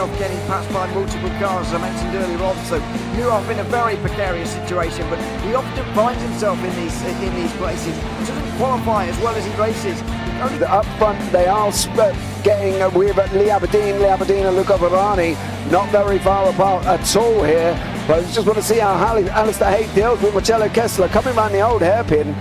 himself getting passed by multiple cars, as I mentioned earlier on, so knew off in a very precarious situation, but he often finds himself in these places. Doesn't qualify as well as he races. Up front, they are getting with Lee Aberdeen and Luca Varani, not very far apart at all here. But I just want to see how Alistair Hayes deals with Marcello Kessler coming around the old hairpin.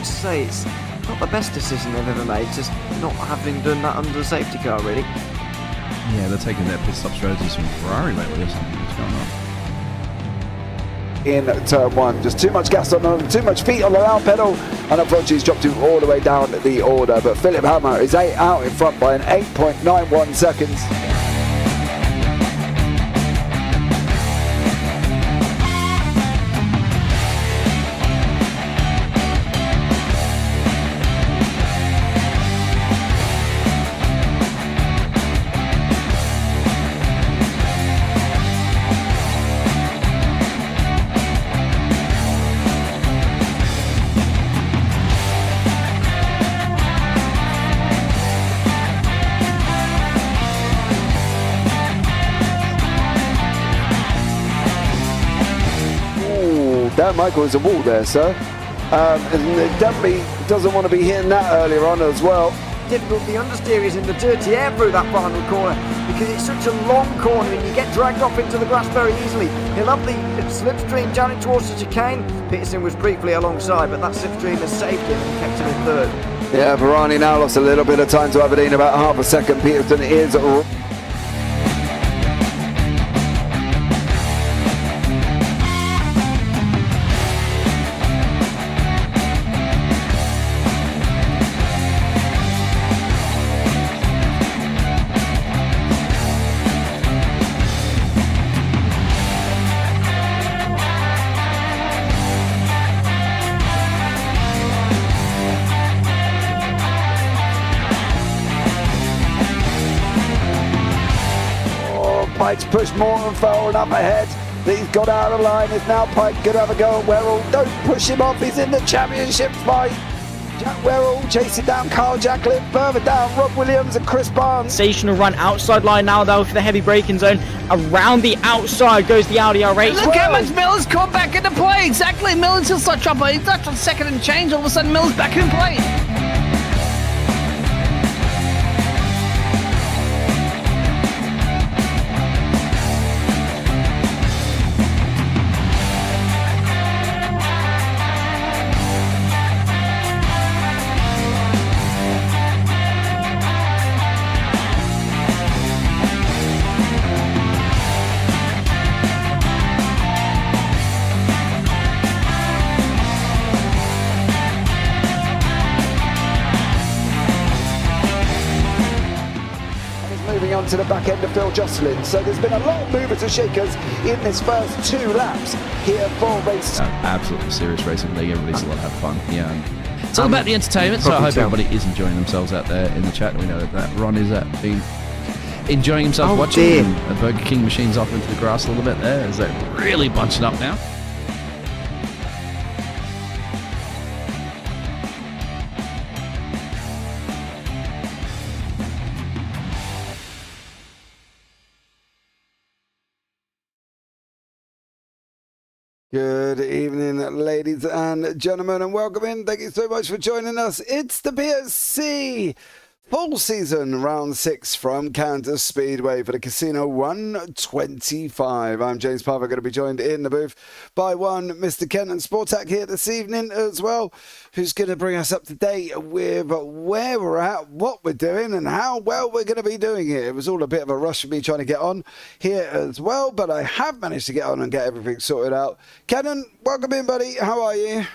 Say it's not the best decision they've ever made, just not having done that under the safety car, really. Yeah, they're taking their pit stop strategies from Ferrari lately or something. What's going on? In turn one, just too much gas on them, too much feet on the loud pedal, and unfortunately he's dropped him all the way down the order. But Philip Hammer is out in front by an 8.91 seconds. Dan Michael is a wall there, sir. And definitely doesn't want to be hitting that earlier on as well. Difficult, the understeer is in the dirty air through that final corner because it's such a long corner and you get dragged off into the grass very easily. He'll have the slipstream down towards the chicane. Peterson was briefly alongside, but that slipstream has saved him and kept him in third. Yeah, Varani now lost a little bit of time to Aberdeen, about half a second. Peterson is Pike's pushed Morton forward up ahead. He's got out of line. It's now Pike going to have a go at Werrell. Don't push him off. He's in the championship fight. Jack Werrell chasing down Carl Jacklin. Further down, Rob Williams and Chris Barnes. Sensational run outside line now though for the heavy braking zone. Around the outside goes the Audi R8. Look how much Miller's come back into play. Exactly. Miller's still such up. He's left on second and change. All of a sudden Miller's back in play. To the back end of Phil Jocelyn. So there's been a lot of movers and shakers in this first 2 laps here for race. Absolutely serious racing league. Everybody's a lot of fun. Yeah, it's all about the entertainment. So I hope everybody is enjoying themselves out there in the chat. We know that Ron is been enjoying himself watching the Burger King machines off into the grass a little bit there as they're really bunching up now. Good evening, ladies and gentlemen, and welcome in. Thank you so much for joining us. It's the BSC Full season round 6 from Kansas Speedway for the Casino 125. I'm James Parfitt, going to be joined in the booth by one Mr. Kenton Sportak here this evening as well, who's going to bring us up to date with where we're at, what we're doing, and how well we're going to be doing it. It was all a bit of a rush for me trying to get on here as well, but I have managed to get on and get everything sorted out. Kenton, welcome in, buddy. How are you?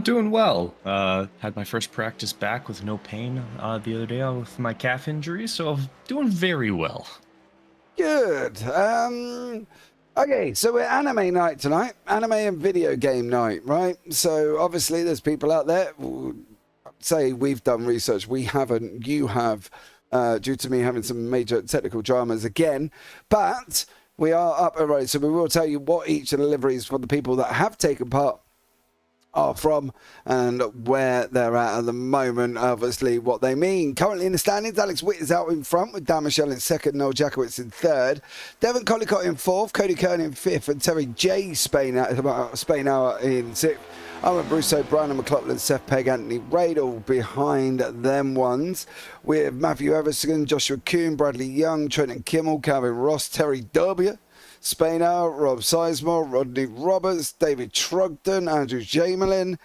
Doing well. Had my first practice back with no pain the other day with my calf injury, so I'm doing very well. Good. Okay, so we're anime night tonight. Anime and video game night, right? So obviously there's people out there who say we've done research. We haven't. You have, due to me having some major technical dramas again. But we are up and running, so we will tell you what each of the liveries for the people that have taken part are from and where they're at the moment, obviously what they mean. Currently in the standings, Alex Witt is out in front with Dan Michelle in second, Noel Jackowitz in third, Devon Collicott in fourth, Cody Kern in fifth, and Terry J. Spainhour in sixth. Owen Brusso, Brian McLaughlin, Seth Pegg, Anthony Radel behind them ones, with Matthew Everson, Joshua Kuhn, Bradley Young, Trenton Kimmel, Calvin Ross, Terry Derbier, Spainhour, Rob Sizemore, Rodney Roberts, David Trogdon, Andrew Jamelin,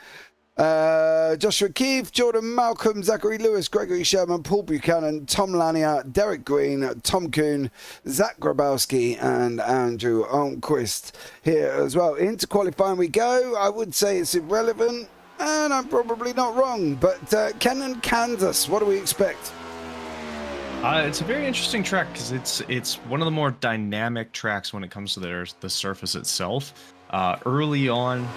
Joshua Keefe, Jordan Malcolm, Zachary Lewis, Gregory Sherman, Paul Buchanan, Tom Lanier, Derek Green, Tom Kuhn, Zach Grabowski, and Andrew Almquist here as well. Into qualifying we go. I would say it's irrelevant, and I'm probably not wrong, but Kenton, Kansas, what do we expect? It's a very interesting track because it's one of the more dynamic tracks when it comes to the surface itself. Early on,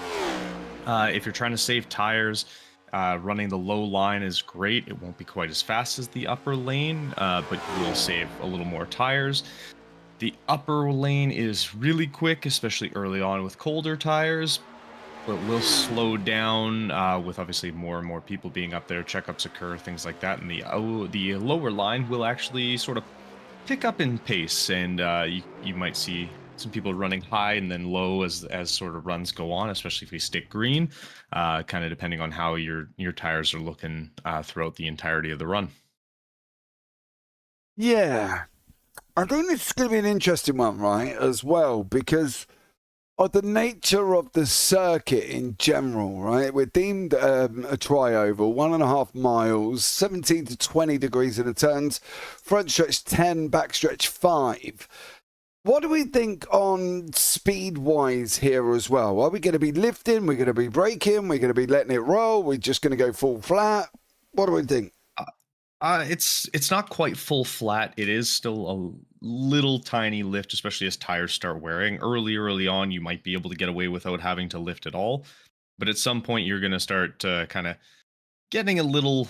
if you're trying to save tires, running the low line is great. It won't be quite as fast as the upper lane, but you will save a little more tires. The upper lane is really quick, especially early on with colder tires, but will slow down with obviously more and more people being up there, checkups occur, things like that, and the lower line will actually sort of pick up in pace, and you might see some people running high and then low as sort of runs go on, especially if we stick green, kind of depending on how your tires are looking throughout the entirety of the run. Yeah, I think this is going to be an interesting one, right, as well, because of the nature of the circuit in general, right? We're deemed a tri-oval, 1.5 miles, 17 to 20 degrees in the turns, front stretch 10, back stretch 5. What do we think on speed-wise here as well? Are we going to be lifting? We're going to be braking? We're going to be letting it roll? We're just going to go full flat? What do we think? It's not quite full flat. It is still a little tiny lift, especially as tires start wearing. Early on, you might be able to get away without having to lift at all. But at some point, you're going to start kind of getting a little,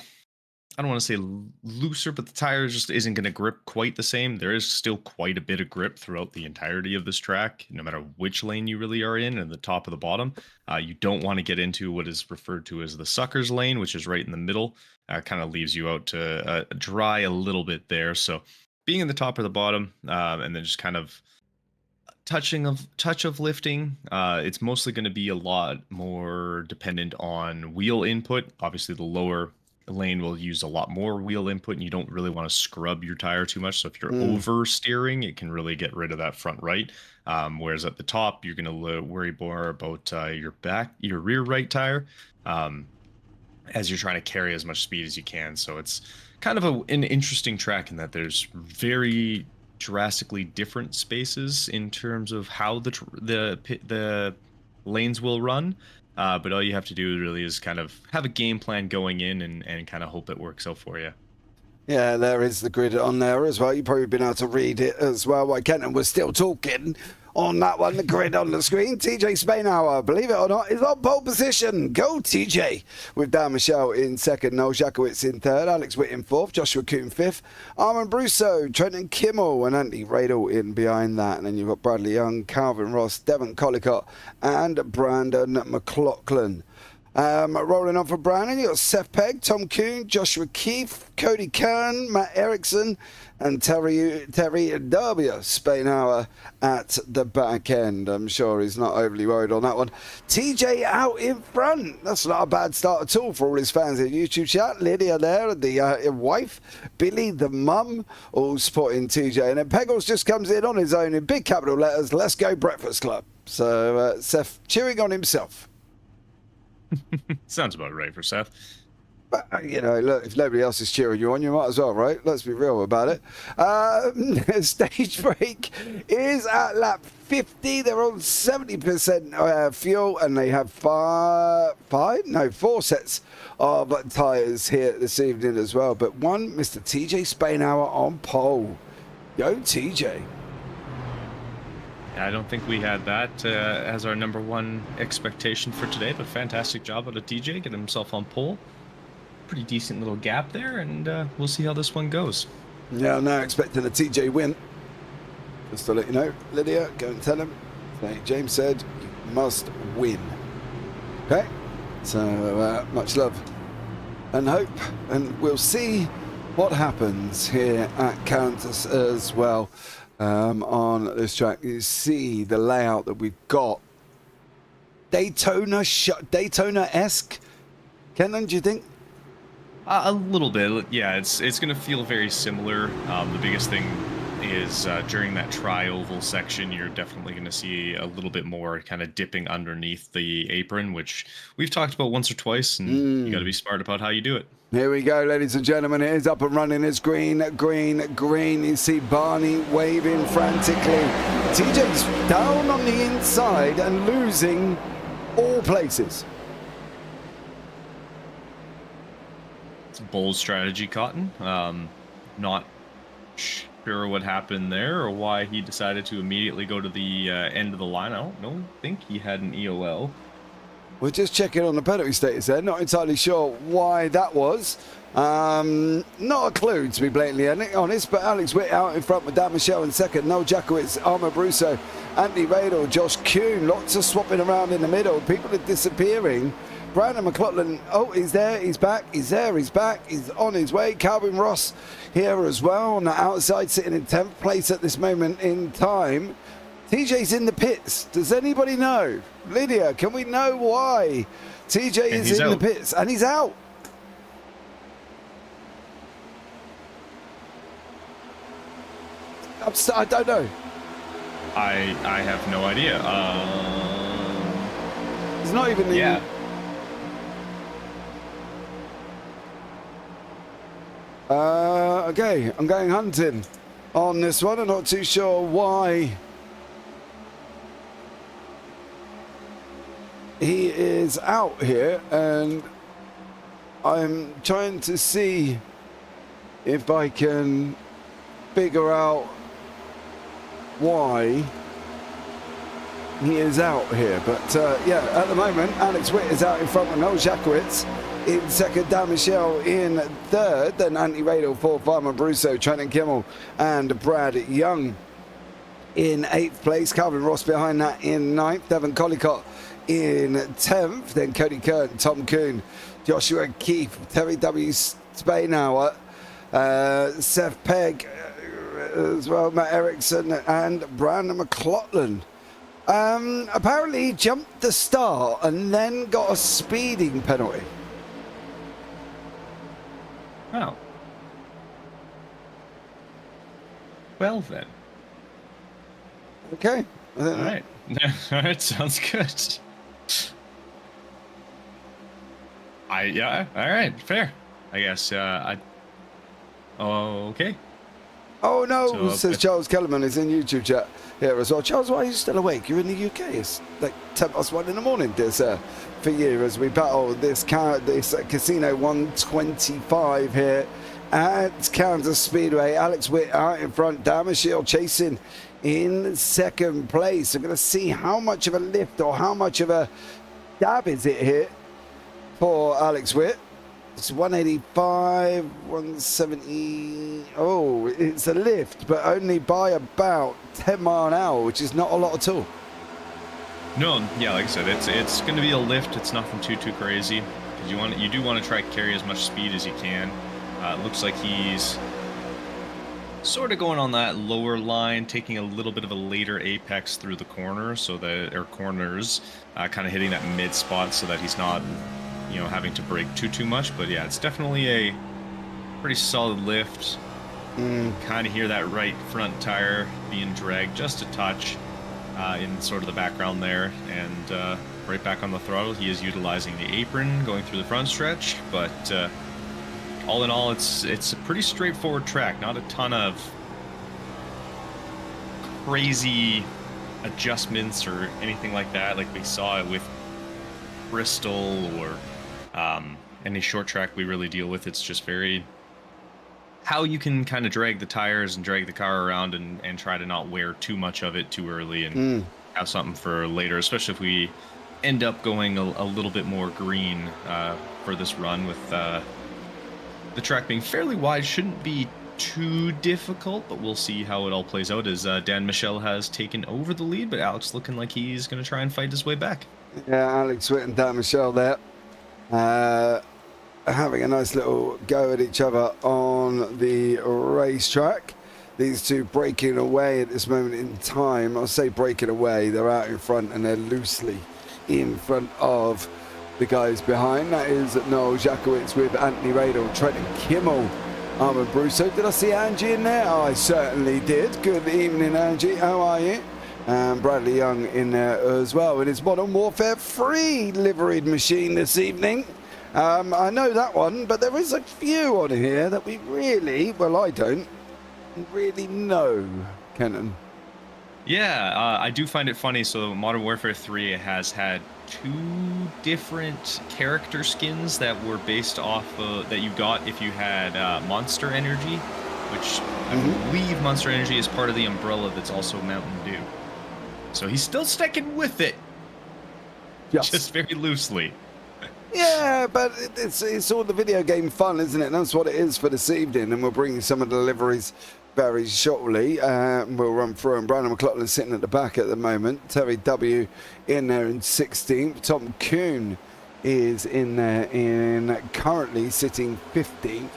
I don't want to say looser, but the tire just isn't going to grip quite the same. There is still quite a bit of grip throughout the entirety of this track, no matter which lane you really are in, and the top or the bottom. You don't want to get into what is referred to as the suckers lane, which is right in the middle. Kind of leaves you out to dry a little bit there. So being in the top or the bottom, and then just kind of touch of lifting, it's mostly going to be a lot more dependent on wheel input. Obviously, the lower lane will use a lot more wheel input, and you don't really want to scrub your tire too much. So if you're oversteering, it can really get rid of that front right. Whereas at the top, you're going to worry more about your rear right tire, as you're trying to carry as much speed as you can. So it's kind of an interesting track in that there's very drastically different spaces in terms of how the lanes will run. But all you have to do really is kind of have a game plan going in and kind of hope it works out for you. Yeah, there is the grid on there as well. You've probably been able to read it as well. While Kenton was still talking on that one, the grid on the screen. TJ Spainhour, believe it or not, is on pole position. Go TJ! With Dan Michelle in second, Noel Jackowitz in third, Alex Witt in fourth, Joshua Kuhn fifth, Armin Brusso, Trenton Kimmel, and Andy Radel in behind that. And then you've got Bradley Young, Calvin Ross, Devon Collicott, and Brandon McLaughlin. Rolling on for Brandon, you got Seth Pegg, Tom Kuhn, Joshua Keefe, Cody Kern, Matt Erickson, and Terry Derbia, Spainhour at the back end. I'm sure he's not overly worried on that one. TJ out in front. That's not a bad start at all for all his fans in YouTube chat. Lydia there, the wife, Billy, the mum, all supporting TJ. And then Peggles just comes in on his own in big capital letters. Let's go Breakfast Club. So Seth cheering on himself. Sounds about right for Seth. But, you know, look, if nobody else is cheering you on, you might as well, right? Let's be real about it. Stage break is at lap 50. They're on 70% fuel, and they have four sets of tyres here this evening as well. But one, Mr. TJ Spainhour on pole. Go, TJ. I don't think we had that as our number one expectation for today, but fantastic job out of TJ, getting himself on pole. Pretty decent little gap there, and we'll see how this one goes. Yeah, I'm now expecting a TJ win. Just to let you know, Lydia, go and tell him. Like James said, you must win. Okay? So, much love and hope, and we'll see what happens here at Kansas as well. On this track, you see the layout that we've got. Daytona-esque. Kenton, do you think? A little bit, yeah. It's going to feel very similar. The biggest thing is during that tri-oval section, you're definitely going to see a little bit more kind of dipping underneath the apron, which we've talked about once or twice, and you got to be smart about how you do it. Here we go, ladies and gentlemen. It is up and running. It's green, green, green. You see Barney waving frantically. TJ's down on the inside and losing all places. It's a bold strategy, Cotton. Not sure what happened there or why he decided to immediately go to the end of the line. I don't think he had an EOL. We're just checking on the penalty status there. Not entirely sure why that was. Not a clue, to be blatantly honest, but Alex Witt out in front with Dan Michelle in second. Noel Jakowitz, Armour Brusso, Anthony Radel, Josh Kuhn. Lots of swapping around in the middle. People are disappearing. Brandon McLaughlin, oh, he's there, he's back, he's there, he's back, he's on his way. Calvin Ross here as well on the outside, sitting in 10th place at this moment in time. TJ's in the pits. Does anybody know? Lydia, can we know why TJ is in the pits? And he's out. I don't know. I have no idea. It's not even the... Yeah. Okay, I'm going hunting on this one. I'm not too sure why he is out here, and I'm trying to see if I can figure out why he is out here. But yeah, at the moment, Alex Witt is out in front with Noel Jakowitz in second, Dan Michelle in third, then Anthony Radel, fourth, Armour Brusso, Trenton Kimmel, and Brad Young in 8th place. Calvin Ross behind that in 9th. Devon Collicott in 10th. Then Cody Kern, Tom Kuhn, Joshua Keefe, Terry W. Spainhour, Seth Pegg as well, Matt Erickson, and Brandon McLaughlin. Apparently he jumped the start and then got a speeding penalty. Oh. Well then. Okay. All right. All right. Sounds good. Yeah. All right. Fair. I guess. Okay. Oh no, So, says Charles Kellerman is in YouTube chat here as well. Charles, why are you still awake? You're in the UK. It's like 1:10 in the morning, dear sir, for you as we battle this Casino 125 here at Kansas Speedway. Alex Witt out in front, Dan Michelle chasing in second place. We're going to see how much of a lift or how much of a dab is it here for Alex Witt. It's 185, 170. Oh, it's a lift, but only by about 10 miles an hour, which is not a lot at all. No, yeah, like I said, it's going to be a lift. It's nothing too crazy. Because you do want to try to carry as much speed as you can. It looks like he's sort of going on that lower line, taking a little bit of a later apex through the corner, corners, kind of hitting that mid spot so that he's not, having to brake too much. But yeah, it's definitely a pretty solid lift. Kind of hear that right front tire being dragged just a touch in sort of the background there, and right back on the throttle. He is utilizing the apron going through the front stretch, but all in all, it's a pretty straightforward track. Not a ton of crazy adjustments or anything like that, like we saw it with Bristol or any short track we really deal with. It's just very how you can kind of drag the tires and drag the car around and try to not wear too much of it too early and have something for later, especially if we end up going a little bit more green for this run with the track being fairly wide. Shouldn't be too difficult, but we'll see how it all plays out as Dan Michel has taken over the lead, but Alex looking like he's going to try and fight his way back. Yeah, Alex Witt and Dan Michel there having a nice little go at each other on the racetrack. These two breaking away at this moment in time. I'll say breaking away. They're out in front and they're loosely in front of the guys behind. That is Noel Jakowitz with Anthony Radel, Trenton Kimmel, Armand Brusso. Did I see Angie in there? Oh, I certainly did. Good evening, Angie. How are you? And Bradley Young in there as well in his Modern Warfare 3 liveried machine this evening. I know that one, but there is a few on here that we really, well, I don't really know, Kenton. Yeah, I do find it funny. So Modern Warfare 3 has had 2 different character skins that were based off that you got if you had Monster Energy, which I believe Monster Energy is part of the umbrella that's also Mountain Dew. So he's still sticking with it, just very loosely. Yeah, but it's all the video game fun, isn't it? And that's what it is for this evening, and we'll bring you some of the deliveries very shortly. We'll run through, and Brandon McLaughlin is sitting at the back at the moment. Terry W in there in 16th. Tom Kuhn is in there currently sitting 15th.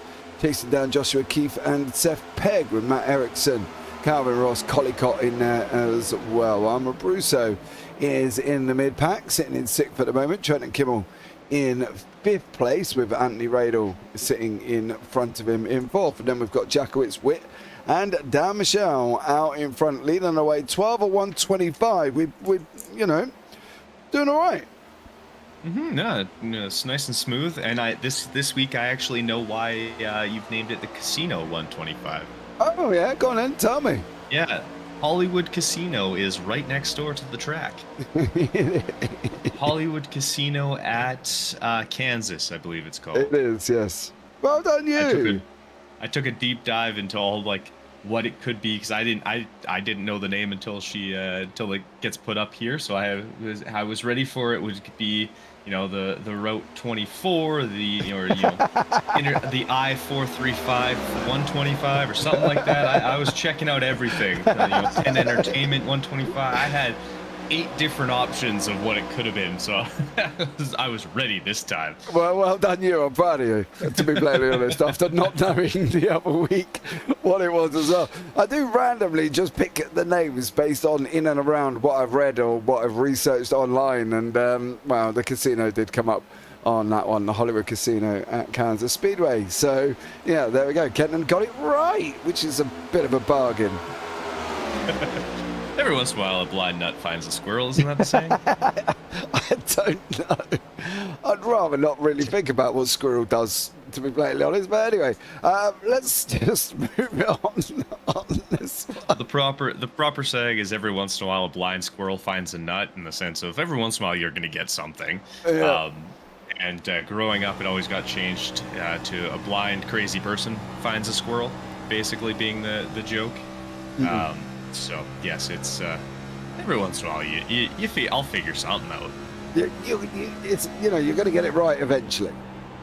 Chasing down Joshua Keefe and Seth Pegg with Matt Erickson. Calvin Ross, Collicott in there as well. Armand Brusso is in the mid-pack, sitting in 6th at the moment. Trenton Kimmel in 5th place with Anthony Radel sitting in front of him in 4th. And then we've got Jakowitz, Witt and Dan Michel out in front, leading the way 12 or 125. We're doing all right. No, it's nice and smooth. And this week I actually know why you've named it the Casino 125. Oh yeah, go on then, tell me. Yeah, Hollywood Casino is right next door to the track. Hollywood Casino at Kansas, I believe it's called. It is, yes. Well done, you. I took a deep dive into all what it could be, because I didn't know the name until it gets put up here. So I was ready for it. Would be the Route 24, the I-435 125 or something like that. I was checking out everything. 10 Entertainment 125. I had 8 different options of what it could have been, so I was ready this time. Well done you, I'm proud of you, to be blatantly honest, after not knowing the other week what it was as well. I do randomly just pick the names based on in and around what I've read or what I've researched online, and the casino did come up on that one, the Hollywood Casino at Kansas Speedway. So yeah, there we go, Kenton got it right, which is a bit of a bargain. Every once in a while, a blind nut finds a squirrel. Isn't that the saying? I don't know. I'd rather not really think about what squirrel does, to be blatantly honest. But anyway, let's just move on this one. The proper saying is every once in a while, a blind squirrel finds a nut, in the sense of every once in a while, you're going to get something. Yeah. And growing up, it always got changed to a blind, crazy person finds a squirrel, basically being the joke. Mm-hmm. So yes, it's every once in a while I'll figure something out. You're going to get it right eventually.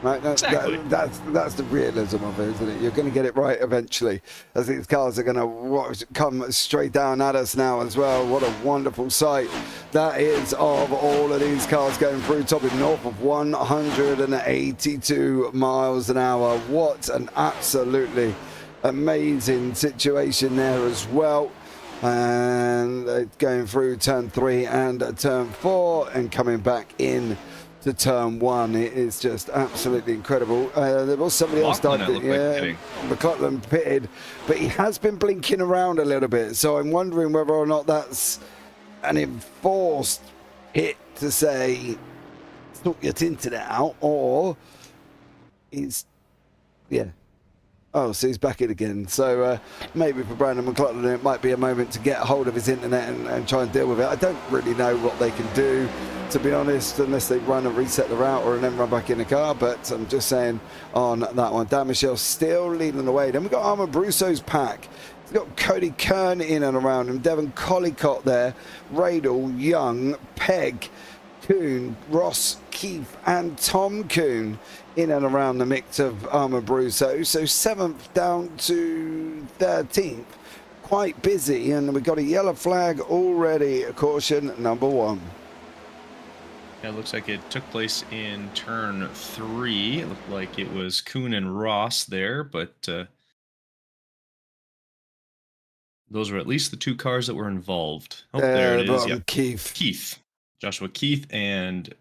Right, Exactly. That's the realism of it, isn't it? You're going to get it right eventually, as these cars are going to come straight down at us now as well. What a wonderful sight that is of all of these cars going through, topping north of 182 miles an hour. What an absolutely amazing situation there as well. And going through turn 3 and turn 4 and coming back in to turn 1. It is just absolutely incredible. There was somebody else dived in. McLaughlin pitted, but he has been blinking around a little bit, so I'm wondering whether or not that's an enforced hit to say sort your internet out, or he's oh, so he's back in again. So maybe for Brandon McLaughlin it might be a moment to get a hold of his internet and try and deal with it. I don't really know what they can do, to be honest, unless they run and reset the router and then run back in the car. But I'm just saying on that one. Dan Michelle still leading the way. Then we've got Armand Brusso's pack. We've got Cody Kern in and around him. Devon Collicott there. Radel, Young, Pegg, Kuhn, Ross, Keith and Tom Kuhn in and around the mix of Armand Brusso. So 7th down to 13th. Quite busy, and we've got a yellow flag already. Caution number 1. Yeah, it looks like it took place in turn 3. It looked like it was Kuhn and Ross there, but those were at least the 2 cars that were involved. Oh, there it is. Yeah. Keith. Joshua Keith and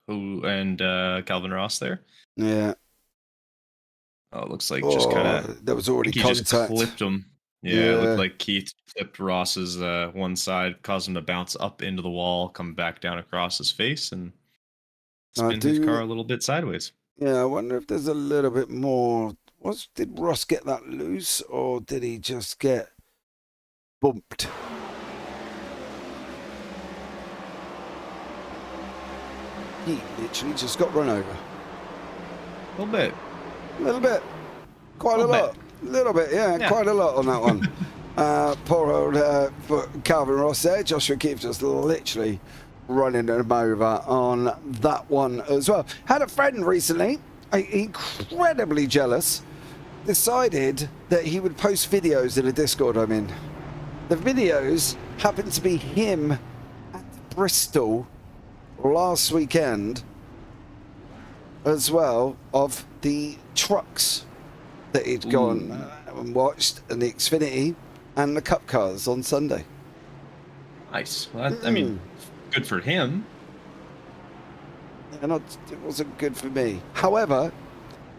Calvin Ross there. Yeah. Oh, it looks like just kind of there was already contact. Just clipped him. Yeah, it looked like Keith clipped Ross's one side, caused him to bounce up into the wall, come back down across his face, and spin his car a little bit sideways. Yeah, I wonder if there's a little bit more. Did Ross get that loose, or did he just get bumped? He literally just got run over. A little bit. Quite a lot. A little bit, yeah, quite a lot on that one. Poor old for Calvin Ross there. Joshua Keefe just literally running him over on that one as well. Had a friend recently, incredibly jealous, decided that he would post videos in a Discord I'm in. The videos happened to be him at Bristol last weekend as well, of the trucks that he'd gone and watched, and the Xfinity and the Cup cars on Sunday. Nice. Well, I mean, good for him. And it wasn't good for me. However,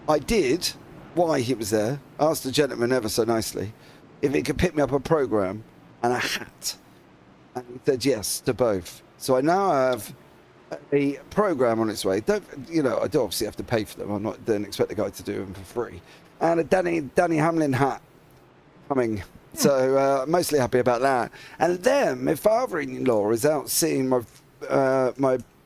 I did, while he was there, asked the gentleman ever so nicely if he could pick me up a program and a hat. And he said yes to both. So I now have a program on its way. I do obviously have to pay for them. I don't expect the guy to do them for free. And a Danny Hamlin hat coming. So mostly happy about that. And then my father-in-law is out seeing my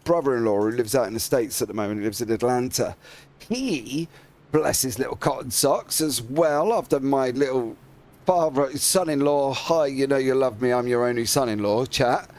brother-in-law, who lives out in the States at the moment. He lives in Atlanta. He, bless his little cotton socks as well, after my little son-in-law, hi, you know you love me, I'm your only son-in-law chat,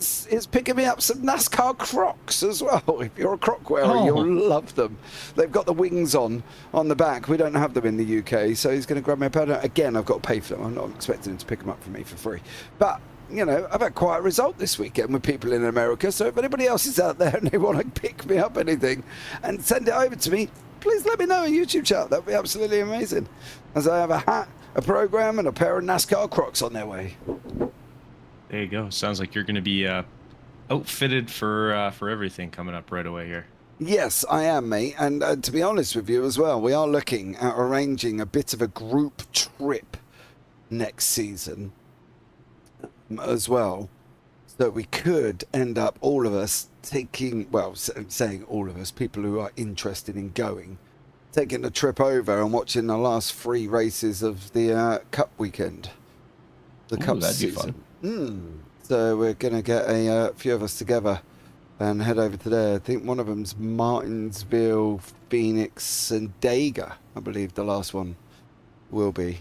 is picking me up some NASCAR Crocs as well. If you're a Croc wearer, you'll love them. They've got the wings on the back. We don't have them in the UK, so he's going to grab me a pair. Again, I've got to pay for them. I'm not expecting him to pick them up for me for free. But, I've had quite a result this weekend with people in America, so if anybody else is out there and they want to pick me up anything and send it over to me, please let me know on YouTube chat. That would be absolutely amazing. As I have a hat, a program, and a pair of NASCAR Crocs on their way. There you go. Sounds like you're going to be outfitted for everything coming up right away here. Yes, I am, mate. And to be honest with you as well, we are looking at arranging a bit of a group trip next season as well. So we could end up all of us taking, saying all of us, people who are interested in going, taking a trip over and watching the last 3 races of the Cup weekend. The Cup season. So we're going to get a few of us together and head over to there. I think one of them's Martinsville, Phoenix, and Dega. I believe the last one will be.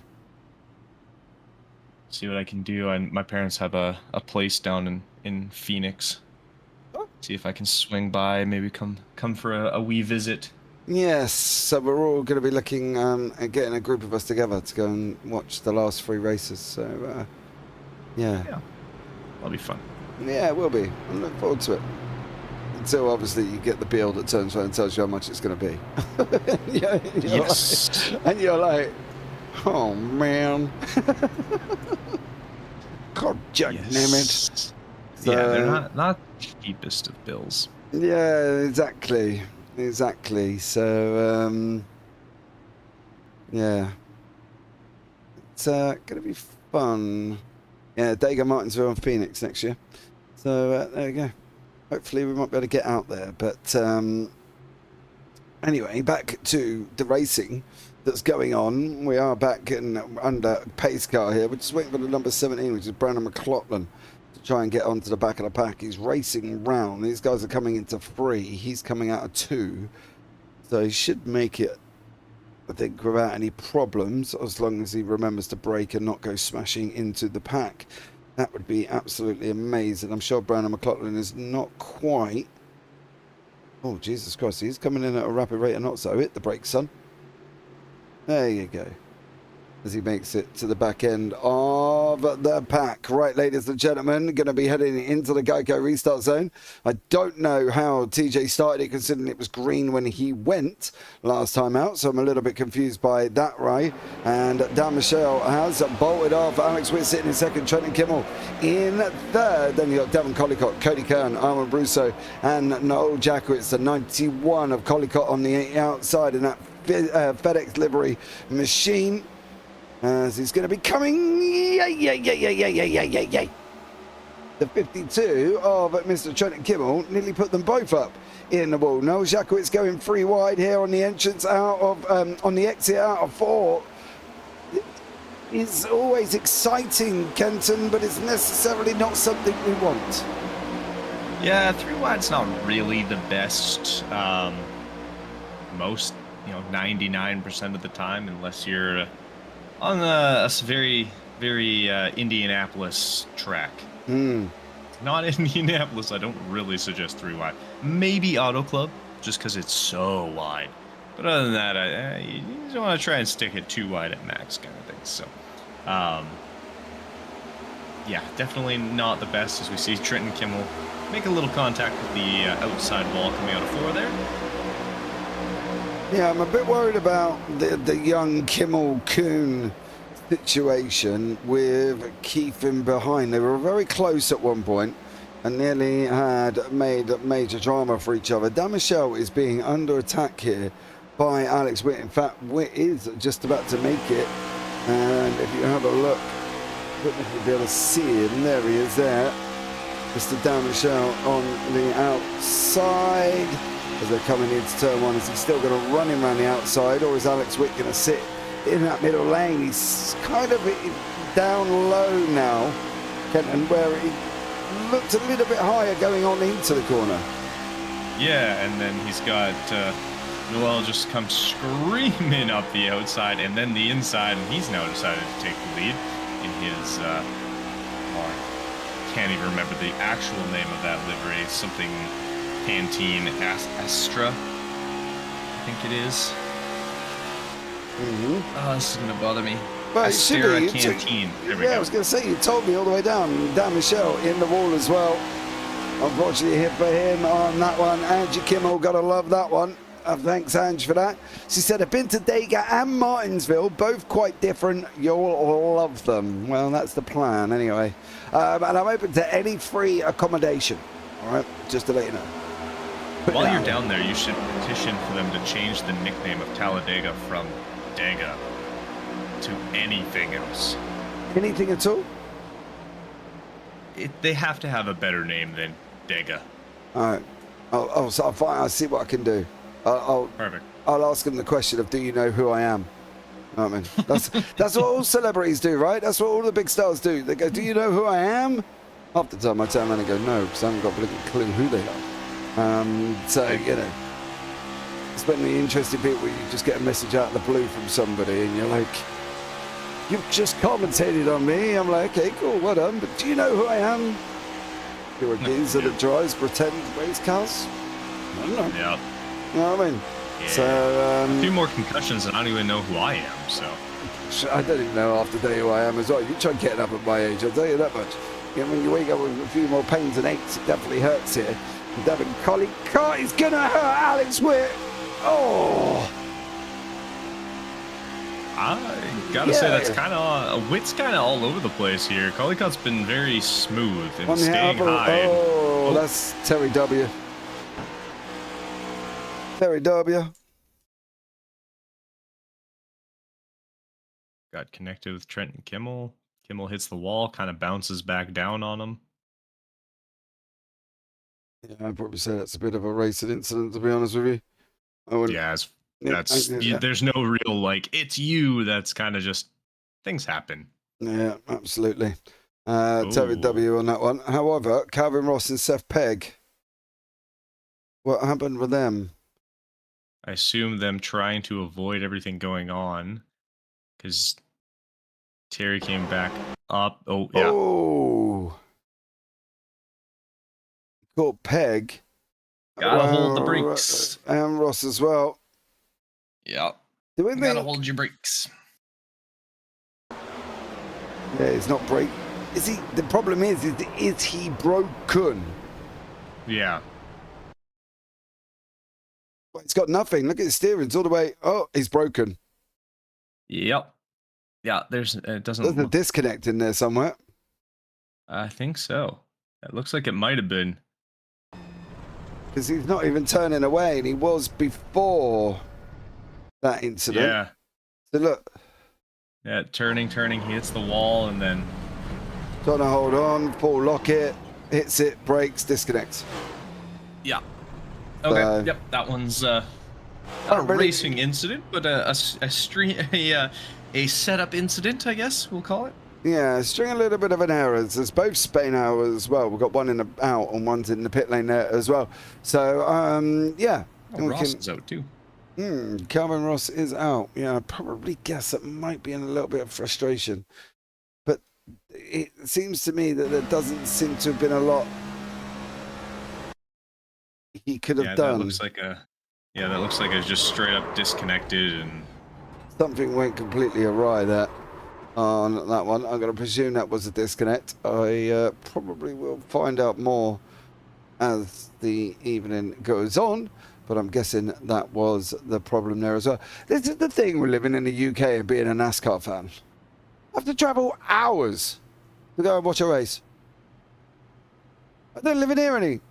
See what I can do. My parents have a place down in Phoenix. See if I can swing by, maybe come for a wee visit. Yes, so we're all going to be looking at getting a group of us together to go and watch the last 3 races. So, yeah. That'll be fun. Yeah, it will be. I'm looking forward to it. Until obviously you get the bill that turns around and tells you how much it's going to be. Yes. And you're like, oh man. God damn it. So, Yeah, they're not the cheapest of bills. Yeah, exactly. So, yeah. It's going to be fun. Yeah, Dega, Martinsville and Phoenix next year. So, there we go. Hopefully we might be able to get out there. But anyway, back to the racing that's going on. We are back in under pace car here. We're just waiting for the number 17, which is Brandon McLaughlin, to try and get onto the back of the pack. He's racing round. These guys are coming into 3. He's coming out of 2. So he should make it, I think, without any problems, as long as he remembers to brake and not go smashing into the pack. That would be absolutely amazing. I'm sure Brandon McLaughlin is not quite... Oh, Jesus Christ. He's coming in at a rapid rate of knots, so hit the brakes, son. There you go. As he makes it to the back end of the pack. Right, ladies and gentlemen, going to be heading into the Geico restart zone. I don't know how TJ started it, considering it was green when he went last time out, so I'm a little bit confused by that, right? And Dan Michelle has bolted off. Alex Witt sitting in second, Trenton Kimmel in third. Then you got Devon Collicott, Cody Kern, Armin Brusso, and Noel Jackowitz, the 91 of Collicott on the outside in that FedEx livery machine. As he's going to be coming, the 52 of Mr. Trenton Kimmel nearly put them both up in the wall. Noel Jackowitz going 3 wide here on the entrance out of, on the exit out of 4. It's always exciting, Kenton, but it's necessarily not something we want. Yeah, 3 wide's not really the best. Most, 99% of the time, unless you're on a very, very Indianapolis track. Not Indianapolis, I don't really suggest 3 wide. Maybe Auto Club, just because it's so wide. But other than that, you just want to try and stick it 2 wide at max kind of thing. So, yeah, definitely not the best, as we see Trenton Kimmel make a little contact with the outside wall coming out of 4 there. Yeah, I'm a bit worried about the young Kimmel Kuhn situation with Keith in behind. They were very close at one point and nearly had made major drama for each other. Dan Michelle is being under attack here by Alex Witt. In fact, Witt is just about to make it. And if you have a look, I don't know if you'll be able to see him. There he is there. Mr. Dan Michelle on the outside. As they're coming into turn 1, is he still going to run him around the outside, or is Alex Witt going to sit in that middle lane? He's kind of down low now, Kenton, where he looked a little bit higher going on into the corner. Yeah, and then he's got Noel just comes screaming up the outside and then the inside, and he's now decided to take the lead in his, I can't even remember the actual name of that livery, something... Canteen Astra, I think it is. Oh, this is going to bother me. But Astera Canteen. There we go. I was going to say, you told me all the way down. Dan Michelle in the wall as well. Unfortunately, hit for him on that one. Angie Kimmel, got to love that one. Thanks, Ange, for that. She said, I've been to Dega and Martinsville, both quite different. You'll love them. Well, that's the plan, anyway. And I'm open to any free accommodation. All right, just to let you know. While you're down there, you should petition for them to change the nickname of Talladega from Dega to anything else. Anything at all? They have to have a better name than Dega. All right. I'll see what I can do. Perfect. I'll ask them the question of, do you know who I am? You know what I mean? That's what all celebrities do, right? That's what all the big stars do. They go, do you know who I am? Half the time I turn around and go, no, because I haven't got a bloody clue who they are. So, it's been the interesting bit where you just get a message out of the blue from somebody and you're like, you've just commentated on me. I'm like, okay, cool, well done, but do you know who I am? You're a geezer that drives pretend race cars. I don't know. Yeah. You know what I mean? Yeah. So, a few more concussions and I don't even know who I am, so. I don't even know half the day who I am as well. You try getting up at my age, I'll tell you that much. When you wake up with a few more pains and aches, it definitely hurts here. Devin Collie Cart is going to hurt Alex Witt. Oh. I gotta say that's kind of Witt's kind of all over the place here. Collicott's been very smooth and staying high. Oh, that's Terry W. Terry W. Got connected with Trenton Kimmel. Kimmel hits the wall, kind of bounces back down on him. Yeah, I'd probably say that's a bit of a racing incident, to be honest with you. Yeah, there's no real, like, it's you. That's kind of just, things happen. Yeah, absolutely. Terry W on that one. However, Calvin Ross and Seth Pegg, what happened with them? I assume them trying to avoid everything going on because Terry came back up. Oh, yeah. Oh. Caught Pegg. Gotta hold the brakes. And Ross as well. Yeah. Do we Gotta hold your brakes. Yeah, he's not break. Is he? The problem is he broken? Yeah. Well, he's got nothing. Look at his steering. It's all the way. Oh, he's broken. Yep. Yeah, there's a disconnect in there somewhere. I think so. It looks like it might have been. Because he's not even turning away, and he was before that incident. Yeah. So look. Yeah, turning, he hits the wall, and then... Trying to hold on, Paul Lockett, hits it, brakes, disconnects. Yeah. Okay, yep, that one's not a racing incident, but a setup incident, I guess we'll call it. Yeah, string a little bit of an error. There's both Spain hours as well. We've got one in the out and one's in the pit lane there as well. So, yeah. Oh, Ross is out too. Calvin Ross is out. Yeah, I probably guess that might be in a little bit of frustration. But it seems to me that there doesn't seem to have been a lot he could have done. That looks like it's just straight up disconnected and something went completely awry there on that one. I'm going to presume that was a disconnect. I probably will find out more as the evening goes on. But I'm guessing that was the problem there as well. This is the thing with living in the UK and being a NASCAR fan. I have to travel hours to go and watch a race. I don't live in here any.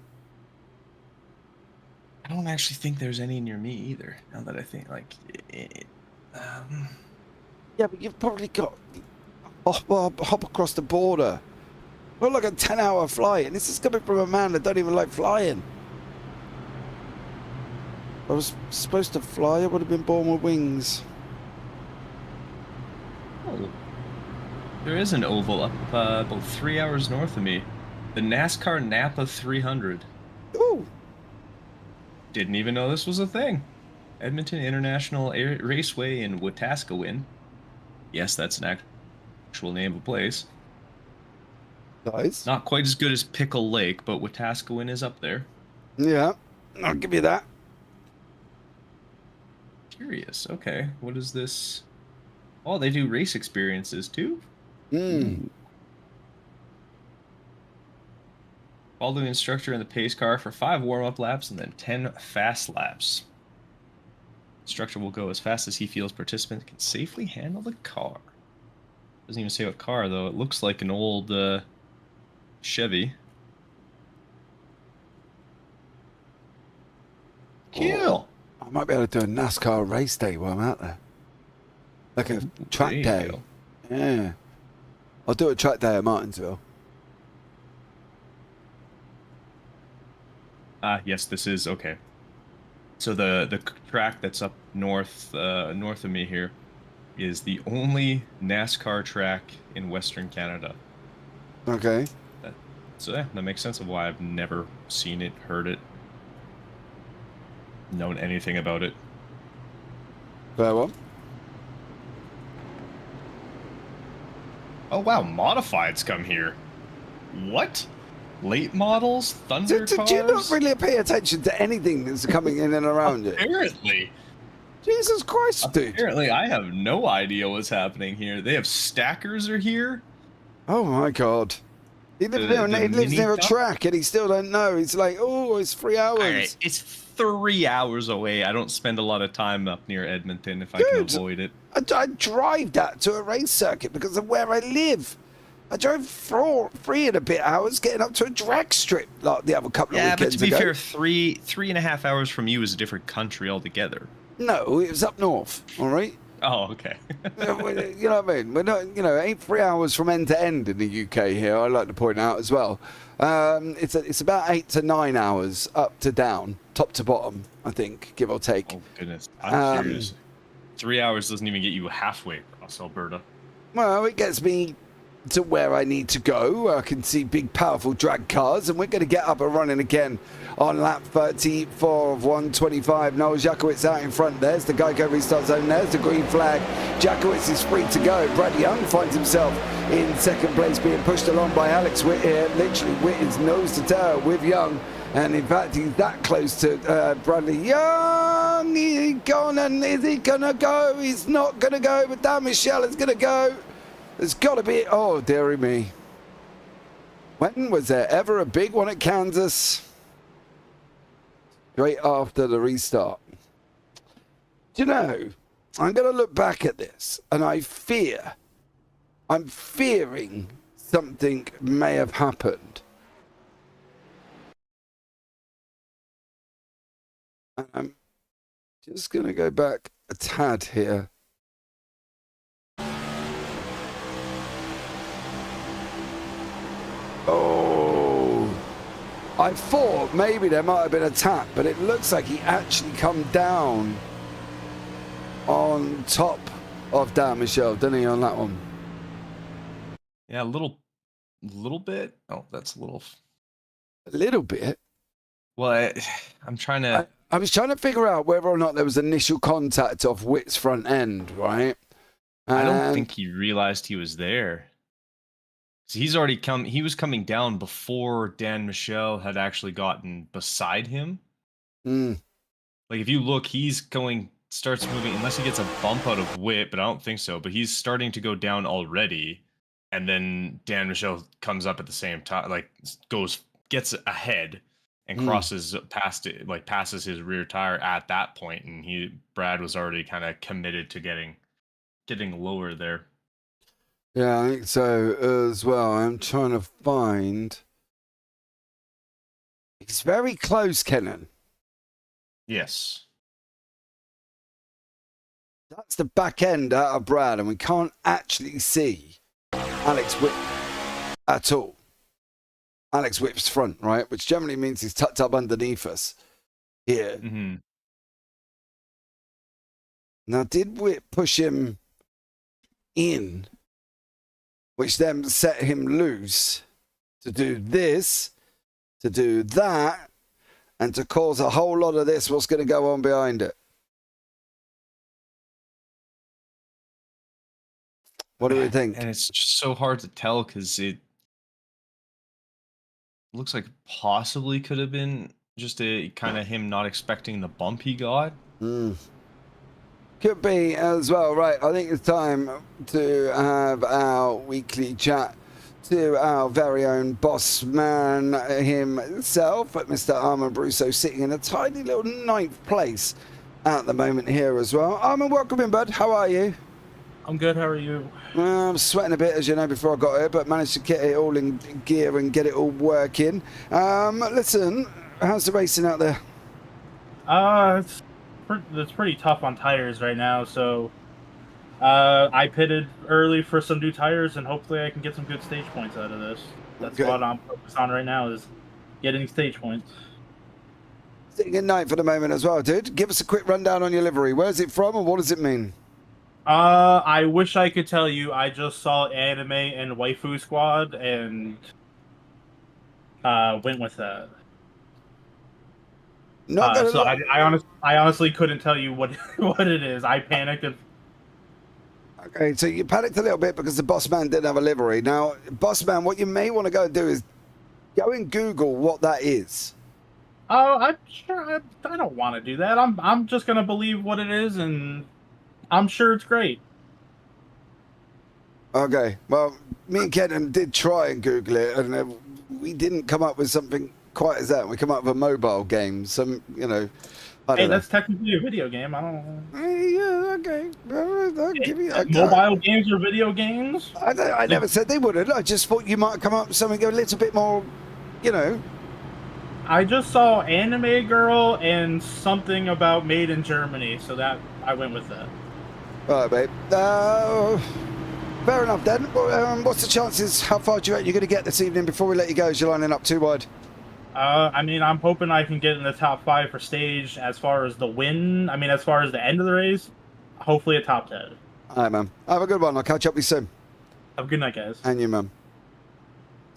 I don't actually think there's any near me either. Now that I think, like, yeah, but you've probably got hop across the border. Well, like a 10-hour flight, and this is coming from a man that don't even like flying. I was supposed to fly. I would have been born with wings. Oh, there is an oval up about 3 hours north of me. The NASCAR Napa 300. Ooh. Didn't even know this was a thing. Edmonton International Raceway in Wetaskiwin. Yes, that's an actual name of a place. Nice. Not quite as good as Pickle Lake, but Wetaskiwin is up there. Yeah, I'll give you that. Curious. Okay, what is this? Oh, they do race experiences too? Follow the instructor in the pace car for 5 warm-up laps and then 10 fast laps. Instructor will go as fast as he feels participants can safely handle the car. Doesn't even say what car, though. It looks like an old Chevy. Cool. I might be able to do a NASCAR race day while I'm out there. Like a track day. Yeah. I'll do a track day at Martinsville. Yes, this is okay. So the track that's up north of me here is the only NASCAR track in Western Canada. Okay. So yeah, that makes sense of why I've never seen it, heard it, known anything about it. Fair one. Oh wow, modifieds come here. What? late models, thunder Do cars. you not really pay attention to anything that's coming in and around you? Apparently. Jesus Christ, dude. Apparently, I have no idea what's happening here. They have stackers are here. Oh my God. He lives near a track and he still don't know. He's like, oh, it's 3 hours. All right, it's 3 hours away. I don't spend a lot of time up near Edmonton if I can avoid it. I drive that to a race circuit because of where I live. I drove 3 and a bit hours getting up to a drag strip like the other couple of weekends ago. Yeah, but to be fair, three and a half hours from you is a different country altogether. No, it was up north, all right? Oh, okay. You know what I mean? We're not, it ain't 3 hours from end to end in the UK here, I like to point out as well. It's about 8 to 9 hours up to down, top to bottom, I think, give or take. Oh, goodness. I'm serious. 3 hours doesn't even get you halfway across Alberta. Well, it gets me to where I need to go. I can see big, powerful drag cars, and we're going to get up and running again on lap 34 of 125. Noel Jakowitz out in front. There's the Geico restart zone. There's the green flag. Jakowitz is free to go. Brad Young finds himself in second place, being pushed along by Alex Witt here. Literally, Witt is nose to tail with Young. And in fact, he's that close to Bradley Young. He's gone, and is he going to go? He's not going to go, but Dan Michel is going to go. There's got to be, oh, dearie me. When was there ever a big one at Kansas? Straight after the restart. Do you know, I'm going to look back at this, and I'm fearing something may have happened. And I'm just going to go back a tad here. Oh, I thought maybe there might have been a tap, but it looks like he actually come down on top of Dan Michel, didn't he, on that one? Yeah, a little bit. Oh, that's a little. A little bit. Well, I'm trying to. I was trying to figure out whether or not there was initial contact off Witt's front end, right? I don't think he realized he was there. So he's already come. He was coming down before Dan Michel had actually gotten beside him. Like if you look, starts moving unless he gets a bump out of Witt, but I don't think so. But he's starting to go down already, and then Dan Michel comes up at the same time, like gets ahead and crosses past it, like passes his rear tire at that point, and Brad was already kind of committed to getting lower there. Yeah, I think so as well. I'm trying to find. It's very close, Kenton. Yes. That's the back end out of Brad, and we can't actually see Alex Witt at all. Alex Witt's front, right? Which generally means he's tucked up underneath us here. Mm-hmm. Now, did Witt push him in, which then set him loose to do this, to do that, and to cause a whole lot of this, what's going to go on behind it? What do we think? And it's just so hard to tell because it looks like possibly could have been just a kind of him not expecting the bump he got. Could be as well, right? I think it's time to have our weekly chat to our very own boss man himself, Mr. Armand Brusso, sitting in a tiny little 9th place at the moment here as well. Armand, welcome in, bud. How are you? I'm good. How are you? I'm sweating a bit, as you know, before I got here, but managed to get it all in gear and get it all working. Listen, how's the racing out there? It's pretty tough on tires right now, so I pitted early for some new tires, and hopefully I can get some good stage points out of this. That's what I'm focused on right now, is getting stage points. Sitting at 9th for the moment as well, dude. Give us a quick rundown on your livery. Where's it from and what does it mean? I wish I could tell you. I just saw Anime and Waifu Squad and went with that. I honestly couldn't tell you what it is. I panicked and. Okay, so you panicked a little bit because the boss man didn't have a livery. Now, boss man, what you may want to go do is Go and Google what that is. Oh, I'm sure. I don't want to do that. I'm just gonna believe what it is, and I'm sure it's great. Okay. Well, me and Kenton did try and Google it, and we didn't come up with something quite as that. We come up with a mobile game. Some, you know. Hey, that's technically a video game. I don't. Yeah, okay. I'll give you, mobile games or video games? I never said they wouldn't. I just thought you might come up with something a little bit more, you know. I just saw Anime Girl and something about Made in Germany, so that I went with that. All right, babe. Fair enough, then. What's the chances? How far do you reckon you're going to get this evening before we let you go? As you're lining up too wide. I mean, I'm hoping I can get in the top 5 for stage as far as the win. I mean, as far as the end of the race, hopefully a top 10. All right, man. Have a good one. I'll catch up with you soon. Have a good night, guys. And you, man.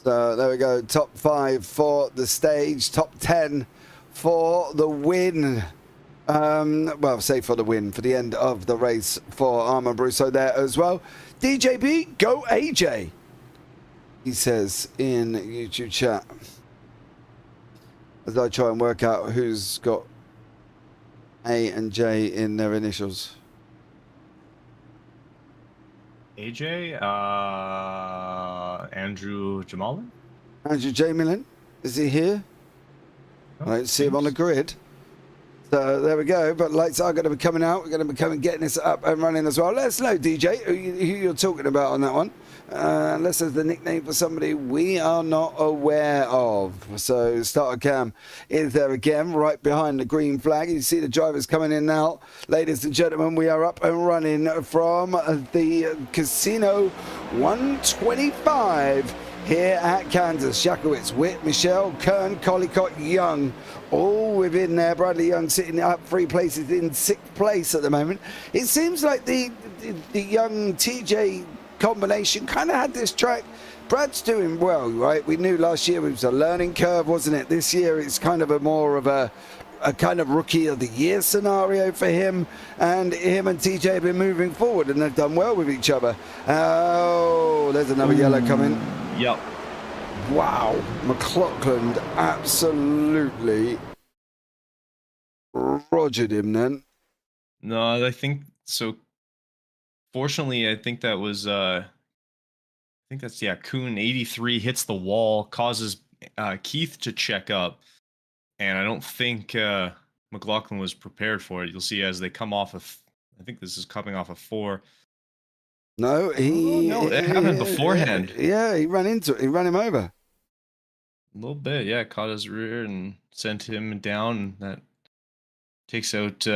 So there we go. Top 5 for the stage. Top 10 for the win. Well, say for the win, for the end of the race for Armand Brousseau there as well. DJB, go AJ. He says in YouTube chat. As I try and work out who's got A and J in their initials. AJ, Andrew Jamalin? Andrew Jamalin, is he here? I don't see him on the grid. So there we go. But lights are going to be coming out. We're going to be getting this up and running as well. Let us know, DJ, who you're talking about on that one. Unless there's the nickname for somebody we are not aware of. So starter cam is there again, right behind the green flag. You see the drivers coming in now. Ladies and gentlemen, we are up and running from the Casino 125 here at Kansas. Shakowitz, Witt, Michelle, Kern, Collicott, Young, all within there. Bradley Young sitting up 3 places in 6th place at the moment. It seems like the Young TJ combination kind of had this track. Brad's doing well, right? We knew last year it was a learning curve, wasn't it? This year it's kind of more of a kind of rookie of the year scenario for him, and him and TJ have been moving forward and they've done well with each other. Oh, there's another yellow coming. Yep. Wow, McLaughlin absolutely rogered him then. No, I think so. Fortunately, I think that was Kuhn 83 hits the wall, causes Keith to check up, and I don't think McLaughlin was prepared for it. You'll see as they come off of, I think this is coming off of 4. No, it happened beforehand. Yeah, he ran into it. He ran him over. A little bit, yeah. Caught his rear and sent him down. That takes out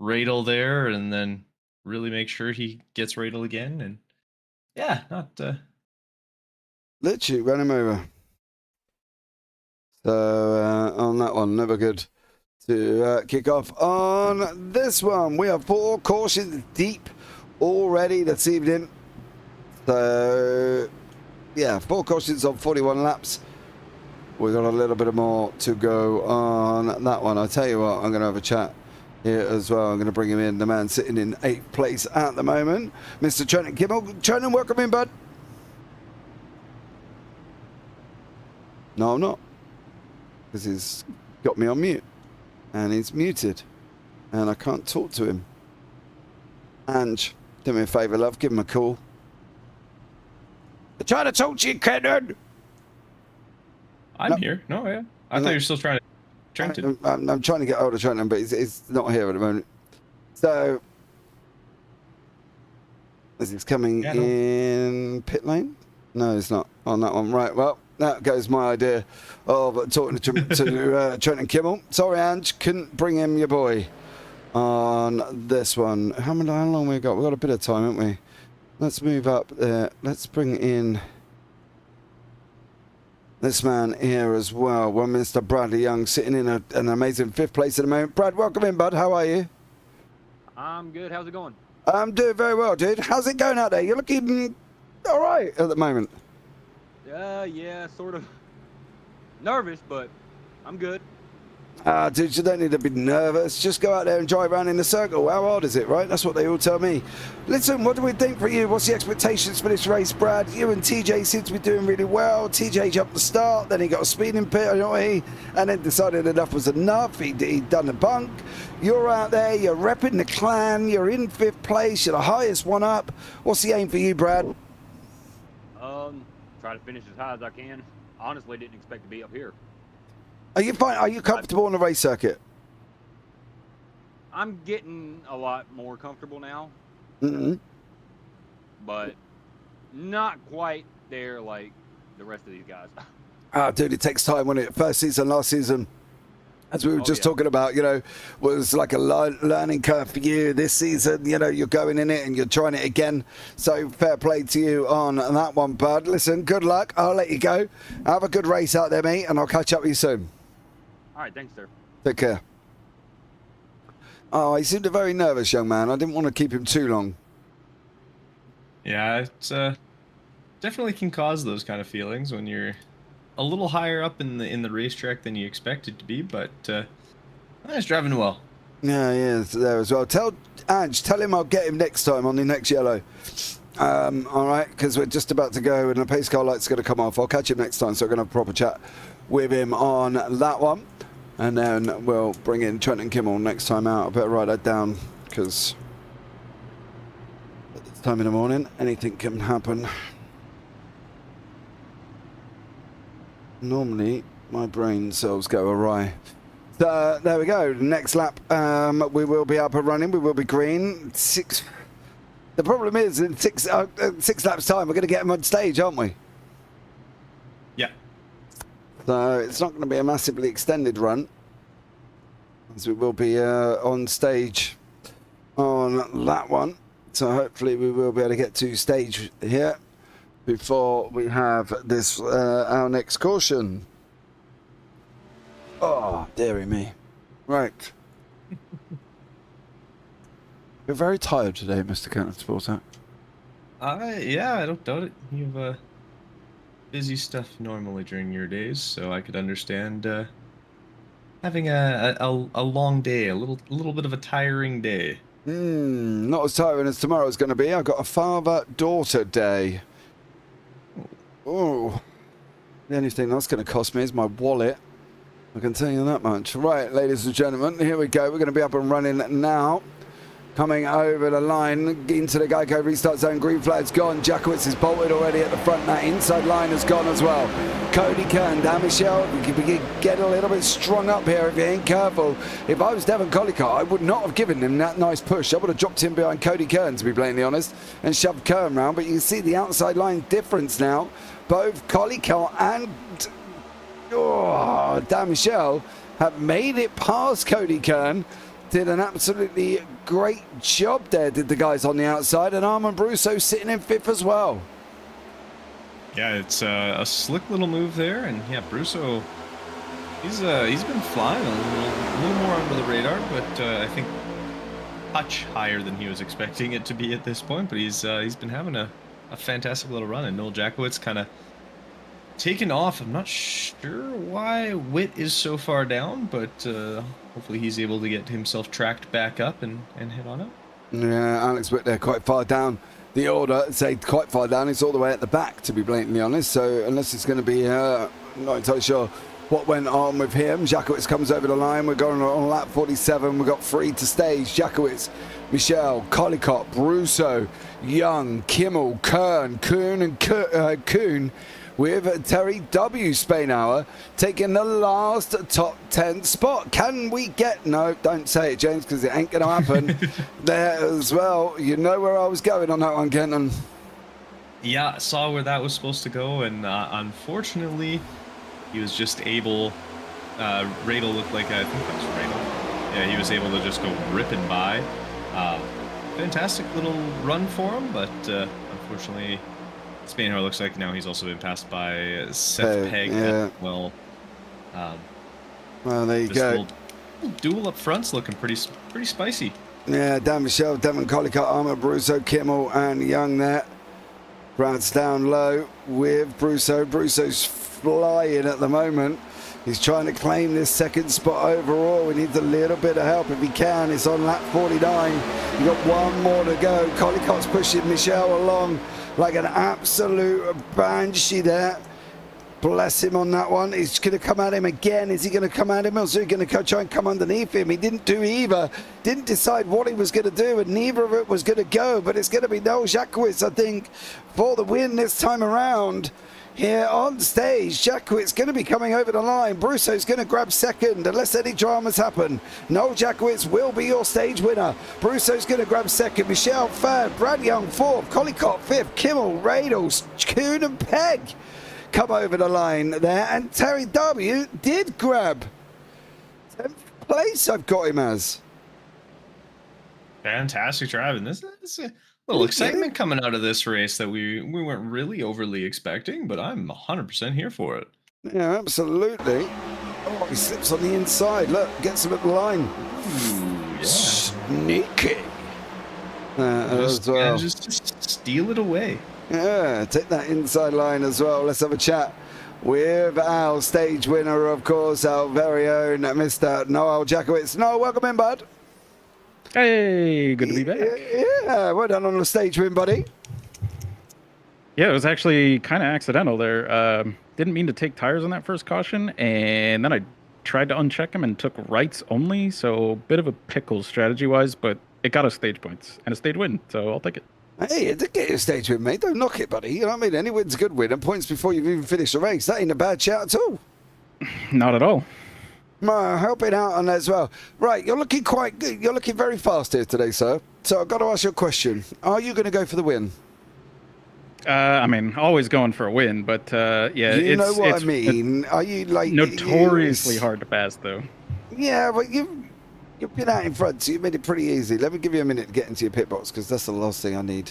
Radel there, and then really make sure he gets Radel again. And yeah, not literally ran him over. So on that one, never good to kick off. On this one, we are 4 cautions deep already this evening. So yeah, 4 cautions on 41 laps. We've got a little bit more to go on that one. I'll tell you what, I'm going to have a chat here as well. I'm going to bring him in, the man sitting in 8th place at the moment, Mr. Trenton Kimmel. Trenton, welcome in, bud. No, I'm not, because he's got me on mute, and he's muted, and I can't talk to him. Ange, do me a favour, love, give him a call. I'm trying to talk to you, Kenton. I'm here. No, yeah. I thought you were still trying to Trenton. I'm trying to get hold of Trenton, but he's not here at the moment. So, is he coming in pit lane? No, it's not on that one. Right, well, that goes my idea of talking to Trenton Kimmel. Sorry, Ange, couldn't bring him your boy on this one. How long we got? We've got a bit of time, haven't we? Let's move up there. Let's bring in this man here as well. Well, Mr. Bradley Young sitting in an amazing 5th place at the moment. Brad, welcome in, bud. How are you? I'm good. How's it going? I'm doing very well, dude. How's it going out there? You're looking all right at the moment. Yeah, sort of nervous, but I'm good. Dude, you don't need to be nervous. Just go out there and drive around in the circle. How hard is it, right? That's what they all tell me. Listen, what do we think for you? What's the expectations for this race, Brad? You and TJ seem to be doing really well. TJ jumped the start, then he got a speeding pit, and then decided enough was enough. He'd done a bunk. You're out there, you're repping the clan, you're in 5th place, you're the highest one up. What's the aim for you, Brad? Try to finish as high as I can. Honestly, didn't expect to be up here. Are you fine? Are you comfortable on the race circuit? I'm getting a lot more comfortable now. Mm-hmm. But not quite there like the rest of these guys. Dude, it takes time, when it first season, last season, as we were just talking about, was like a learning curve for you. This season, you're going in it and you're trying it again. So fair play to you on that one, bud. Listen, good luck. I'll let you go. Have a good race out there, mate, and I'll catch up with you soon. All right, thanks, sir. Take care. Oh, he seemed a very nervous young man. I didn't want to keep him too long. Yeah, it's definitely can cause those kind of feelings when you're a little higher up in the racetrack than you expect it to be, but he's driving well. Yeah, he is there as well. Tell him I'll get him next time on the next yellow. All right, because we're just about to go and the pace car light's going to come off. I'll catch him next time, so we're going to have a proper chat with him on that one. And then we'll bring in Trent and Kimmel next time out. I better write that down, because at this time in the morning, anything can happen. Normally, my brain cells go awry. So, there we go. Next lap, we will be up and running. We will be green. The problem is, in six laps' time, we're going to get them on stage, aren't we? Yeah. So, it's not going to be a massively extended run, as we will be on stage on that one. So, hopefully, we will be able to get to stage here before we have this our next caution. Oh, dearie me. Right. You're very tired today, Mr. Kenton Sportak. Yeah, I don't doubt it. You have busy stuff normally during your days, so I could understand having a long day, a little bit of a tiring day. Not as tiring as tomorrow's going to be. I've got a father-daughter day. Oh, the only thing that's going to cost me is my wallet. I can tell you that much. Right, ladies and gentlemen, here we go. We're going to be up and running now. Coming over the line into the Geico restart zone. Green flag's gone. Jakowitz is bolted already at the front. That inside line has gone as well. Cody Kern, Dan Michel, we can get a little bit strung up here if you ain't careful. If I was Devon Collicutt, I would not have given him that nice push. I would have dropped him behind Cody Kern, to be blatantly honest, and shoved Kern round. But you can see the outside line difference now. Both Collicutt and Dan Michel have made it past Cody Kern. Did an absolutely great job there, did the guys on the outside, and Armand Brusso sitting in 5th as well. Yeah, it's a slick little move there, and yeah, Brusso, he's been flying a little more under the radar, but I think touch higher than he was expecting it to be at this point. But he's been having a fantastic little run, and Noel Jakowitz kind of taken off. I'm not sure why Witt is so far down, but hopefully he's able to get himself tracked back up and head on up. Yeah, Alex Witt there quite far down the order. Say quite far down. He's all the way at the back, to be blatantly honest. So unless it's going to be, not entirely sure what went on with him. Jakowitz comes over the line. We're going on lap 47. We've got 3 to stage. Jakowitz, Michel, Collicutt, Brusso, Young, Kimmel, Kern, Kuhn, and Kuhn, with Terry W. Spainhour taking the last top 10 spot. Can we get... No, don't say it, James, because it ain't going to happen. There as well. You know where I was going on that one, Kenton. Yeah, saw where that was supposed to go, and unfortunately, he was just able... Radel looked like... I think that was Radel. Yeah, he was able to just go ripping by. Fantastic little run for him, but unfortunately... Spainhour looks like now he's also been passed by Seth Pegg as well. Well, there you go. Duel up front's looking pretty spicy. Yeah, Dan Michel, Devon Collicutt, Armand Brusso, Kimmel, and Young there. Brad's down low with Brusso. Brusso's flying at the moment. He's trying to claim this second spot overall. He needs a little bit of help if he can. It's on lap 49. You've got one more to go. Collicott's pushing Michelle along like an absolute banshee there. Bless him on that one. He's going to come at him again. Is he going to come at him, or is he going to try and come underneath him? He didn't do either. Didn't decide what he was going to do, and neither of it was going to go. But it's going to be Noel Jacquowitz, I think, for the win this time around. Here on stage, Jacquowitz going to be coming over the line. Brusso's going to grab second, unless any dramas happen. Noel Jacquowitz will be your stage winner. Brusso's going to grab second. Michelle third. Brad Young fourth. Collicott fifth. Kimmel, Radels, Kuhn and Pegg come over the line there, and Terry W did grab 10th place. I've got him as. Fantastic driving. This is a little excitement coming out of this race that we weren't really overly expecting, but I'm 100% here for it. Yeah, absolutely. Oh, he slips on the inside. Look, gets him at the line. Ooh, yeah. Sneaky. As well. Just steal it away. Yeah, take that inside line as well. Let's have a chat with our stage winner, of course, our very own Mr. Noel Jacquowitz. Noel, welcome in, bud. Hey, good to be back. Yeah, well done on the stage win, buddy. Yeah, it was actually kind of accidental there. Didn't mean to take tires on that first caution, and then I tried to uncheck them and took rights only, so bit of a pickle strategy-wise, but it got us stage points and a stage win, so I'll take it. Hey, it did get you a stage win, mate. Don't knock it, buddy. You know what I mean? Any win's a good win, and points before you've even finished the race. That ain't a bad shout at all. Not at all. Helping out on that as well. Right, you're looking quite good. You're looking very fast here today, sir. So I've got to ask you a question. Are you going to go for the win? I mean, always going for a win, but yeah, you know what I mean. Are you like notoriously hard to pass, though? Yeah, but you've been out in front, so you made it pretty easy. Let me give you a minute to get into your pit box, because that's the last thing I need.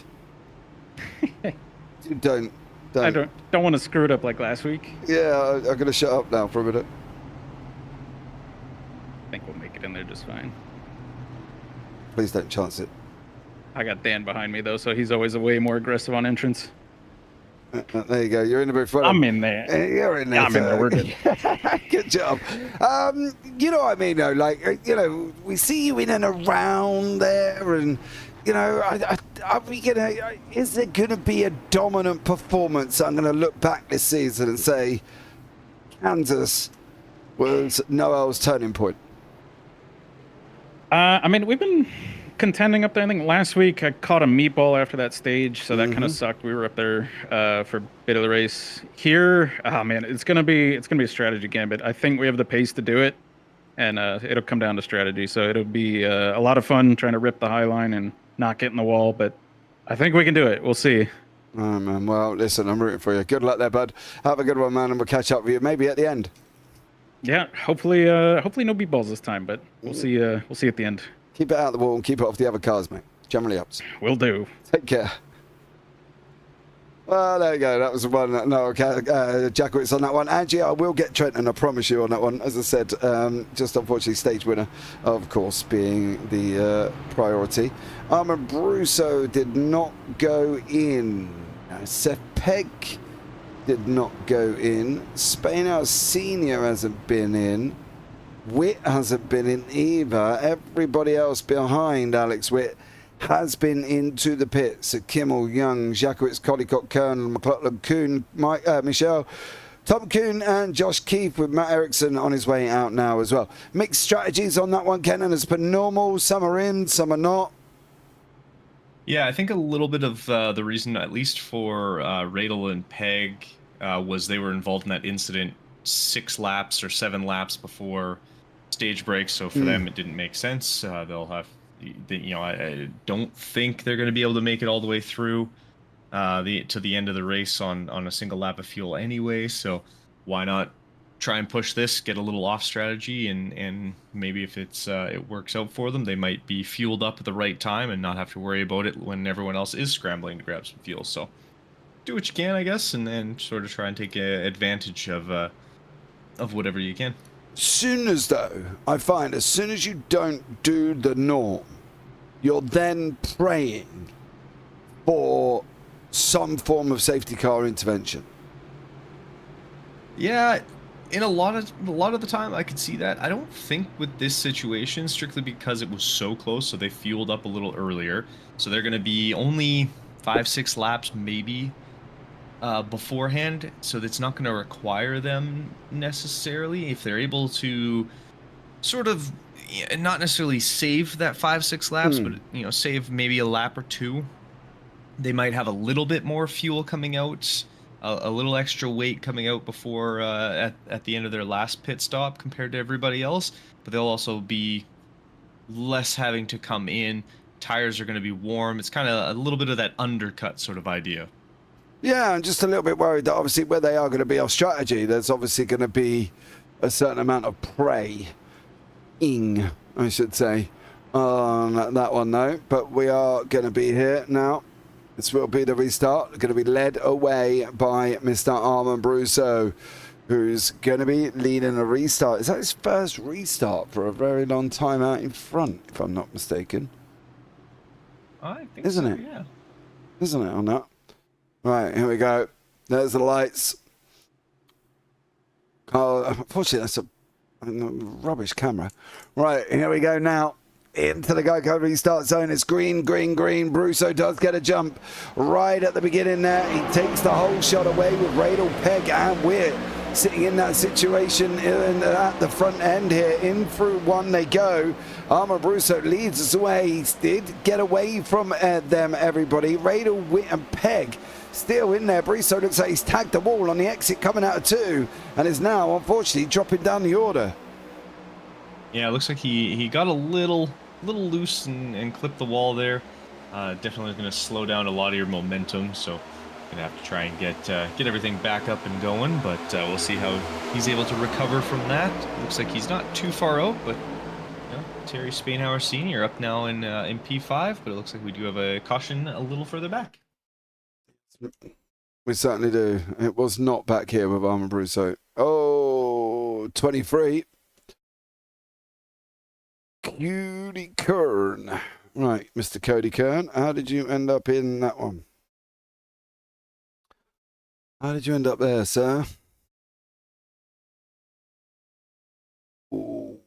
Don't. I don't want to screw it up like last week. Yeah, I'm going to shut up now for a minute. I think we'll make it in there just fine. Please don't chance it. I got Dan behind me, though, so he's always way more aggressive on entrance. There you go. You're in the booth. I'm in there. You're in there. I'm in there. We're good. Good job. You know what I mean, though? Like, you know, we see you in and around there, and, you know, are we gonna? Is there gonna be a dominant performance? I'm gonna look back this season and say, Kansas was Noel's turning point. I mean, we've been contending up there. I think last week I caught a meatball after that stage, so that kind of sucked. We were up there for a bit of the race. Here, oh man, it's gonna be a strategy gambit. I think we have the pace to do it, and it'll come down to strategy. So it'll be a lot of fun trying to rip the high line and not get in the wall, but I think we can do it. We'll see. Oh man, well listen, I'm rooting for you. Good luck there, bud. Have a good one, man, and we'll catch up with you maybe at the end. Yeah, hopefully no meatballs this time, but we'll see. We'll see at the end. Keep it out of the wall and keep it off the other cars, mate. Generally helps. Will do. Take care. Well, there you go. That was the one. No, okay. Jacquowitz on that one. Angie, I will get Trenton, I promise you on that one. As I said, just unfortunately stage winner, of course, being the priority. Armin Brusso did not go in. Seth Pegg did not go in. Spainhouse Senior hasn't been in. Witt hasn't been in either. Everybody else behind Alex Witt has been into the pits. So Kimmel, Young, Jacquowitz, Collicott, Colonel, McLaughlin, Kuhn, Michelle, Tom Kuhn and Josh Keefe, with Matt Erickson on his way out now as well. Mixed strategies on that one, Kenton, as per normal. Some are in, some are not. Yeah, I think a little bit of the reason, at least for Radel and Pegg, was they were involved in that incident 6 laps or 7 laps before stage break. So for them, it didn't make sense. They'll have, you know, I don't think they're going to be able to make it all the way through to the end of the race on a single lap of fuel anyway. So why not try and push this, get a little off strategy, and maybe if it works out for them, they might be fueled up at the right time and not have to worry about it when everyone else is scrambling to grab some fuel. So do what you can, I guess, and then sort of try and take advantage of whatever you can. Soon as though, I find as soon as you don't do the norm, you're then praying for some form of safety car intervention. Yeah, in a lot of the time, I could see that. I don't think with this situation, strictly because it was so close, so they fueled up a little earlier. So they're going to be only 5-6 laps maybe beforehand. So that's not going to require them necessarily. If they're able to sort of not necessarily save that 5-6 laps, but save maybe a lap or two, they might have a little bit more fuel coming out. A little extra weight coming out before at the end of their last pit stop compared to everybody else, but they'll also be less having to come in. Tires are going to be warm. It's kind of a little bit of that undercut sort of idea. Yeah, I'm just a little bit worried that obviously where they are going to be off strategy, there's obviously going to be a certain amount of prey, I should say, on that one though. But we are going to be here now. This will be the restart. Going to be led away by Mr. Armand Brousseau, who's going to be leading a restart. Is that his first restart for a very long time out in front, if I'm not mistaken? I think Isn't so, it? Yeah. Isn't it on that? Right, here we go. There's the lights. Oh, unfortunately, that's a rubbish camera. Right, here we go now. Into the Geico restart zone. It's green, green, green. Brousseau does get a jump right at the beginning there. He takes the whole shot away with Radel, Peg, and Weir sitting in that situation at the front end here. In through one they go. Armand Brousseau leads us away. He did get away from them, everybody. Radel, Weir, and Peg still in there. Brousseau looks like he's tagged the wall on the exit coming out of 2 and is now, unfortunately, dropping down the order. Yeah, it looks like he got a little loose and clipped the wall there. Definitely going to slow down a lot of your momentum, so going to have to try and get everything back up and going, but we'll see how he's able to recover from that. Looks like he's not too far out, but Terry Spainhauer Sr. up now in P5, but it looks like we do have a caution a little further back. We certainly do. It was not back here with Armand Brousseau. Oh, 23. Cody Kern. Right, Mr. Cody Kern, how did you end up in that one? How did you end up there, sir? Ooh.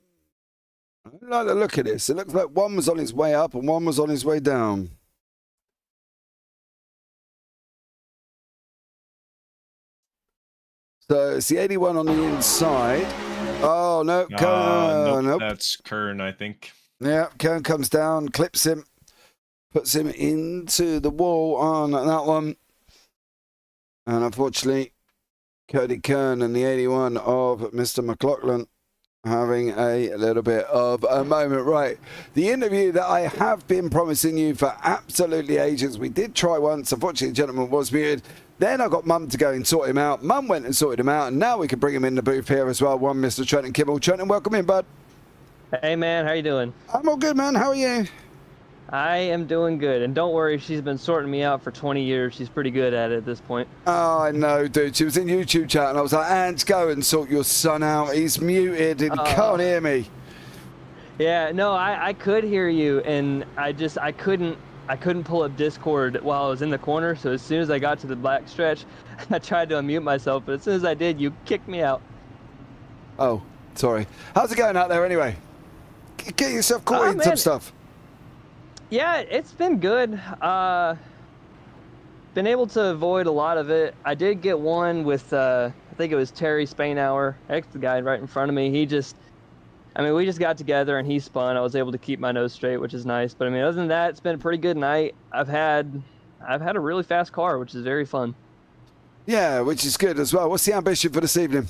I like the look at this. It looks like one was on his way up and one was on his way down. So it's the 81 on the inside. Oh, no. Nope, that's Kern, I think. Yeah, Kern comes down, clips him, puts him into the wall on that one. And unfortunately, Cody Kern and the 81 of Mr. McLaughlin having a little bit of a moment. Right, the interview that I have been promising you for absolutely ages. We did try once. Unfortunately, the gentleman was muted. Then I got Mum to go and sort him out. Mum went and sorted him out, and now we can bring him in the booth here as well. One Mr. Trenton Kimmel. Trenton, welcome in, bud. Hey, man. How you doing? I'm all good, man. How are you? I am doing good. And don't worry, she's been sorting me out for 20 years. She's pretty good at it at this point. Oh, I know, dude. She was in YouTube chat, and I was like, Ange, go and sort your son out. He's muted, and he can't hear me. Yeah, no, I could hear you, and I couldn't pull up Discord while I was in the corner, so as soon as I got to the black stretch, I tried to unmute myself, but as soon as I did, you kicked me out. Oh, sorry. How's it going out there anyway? Get yourself caught in some stuff. Yeah, it's been good. Been able to avoid a lot of it. I did get one with, I think it was Terry Spainhauer, the guy right in front of me. We just got together and he spun. I was able to keep my nose straight, which is nice. But I mean, other than that, it's been a pretty good night. I've had a really fast car, which is very fun. Yeah, which is good as well. What's the ambition for this evening?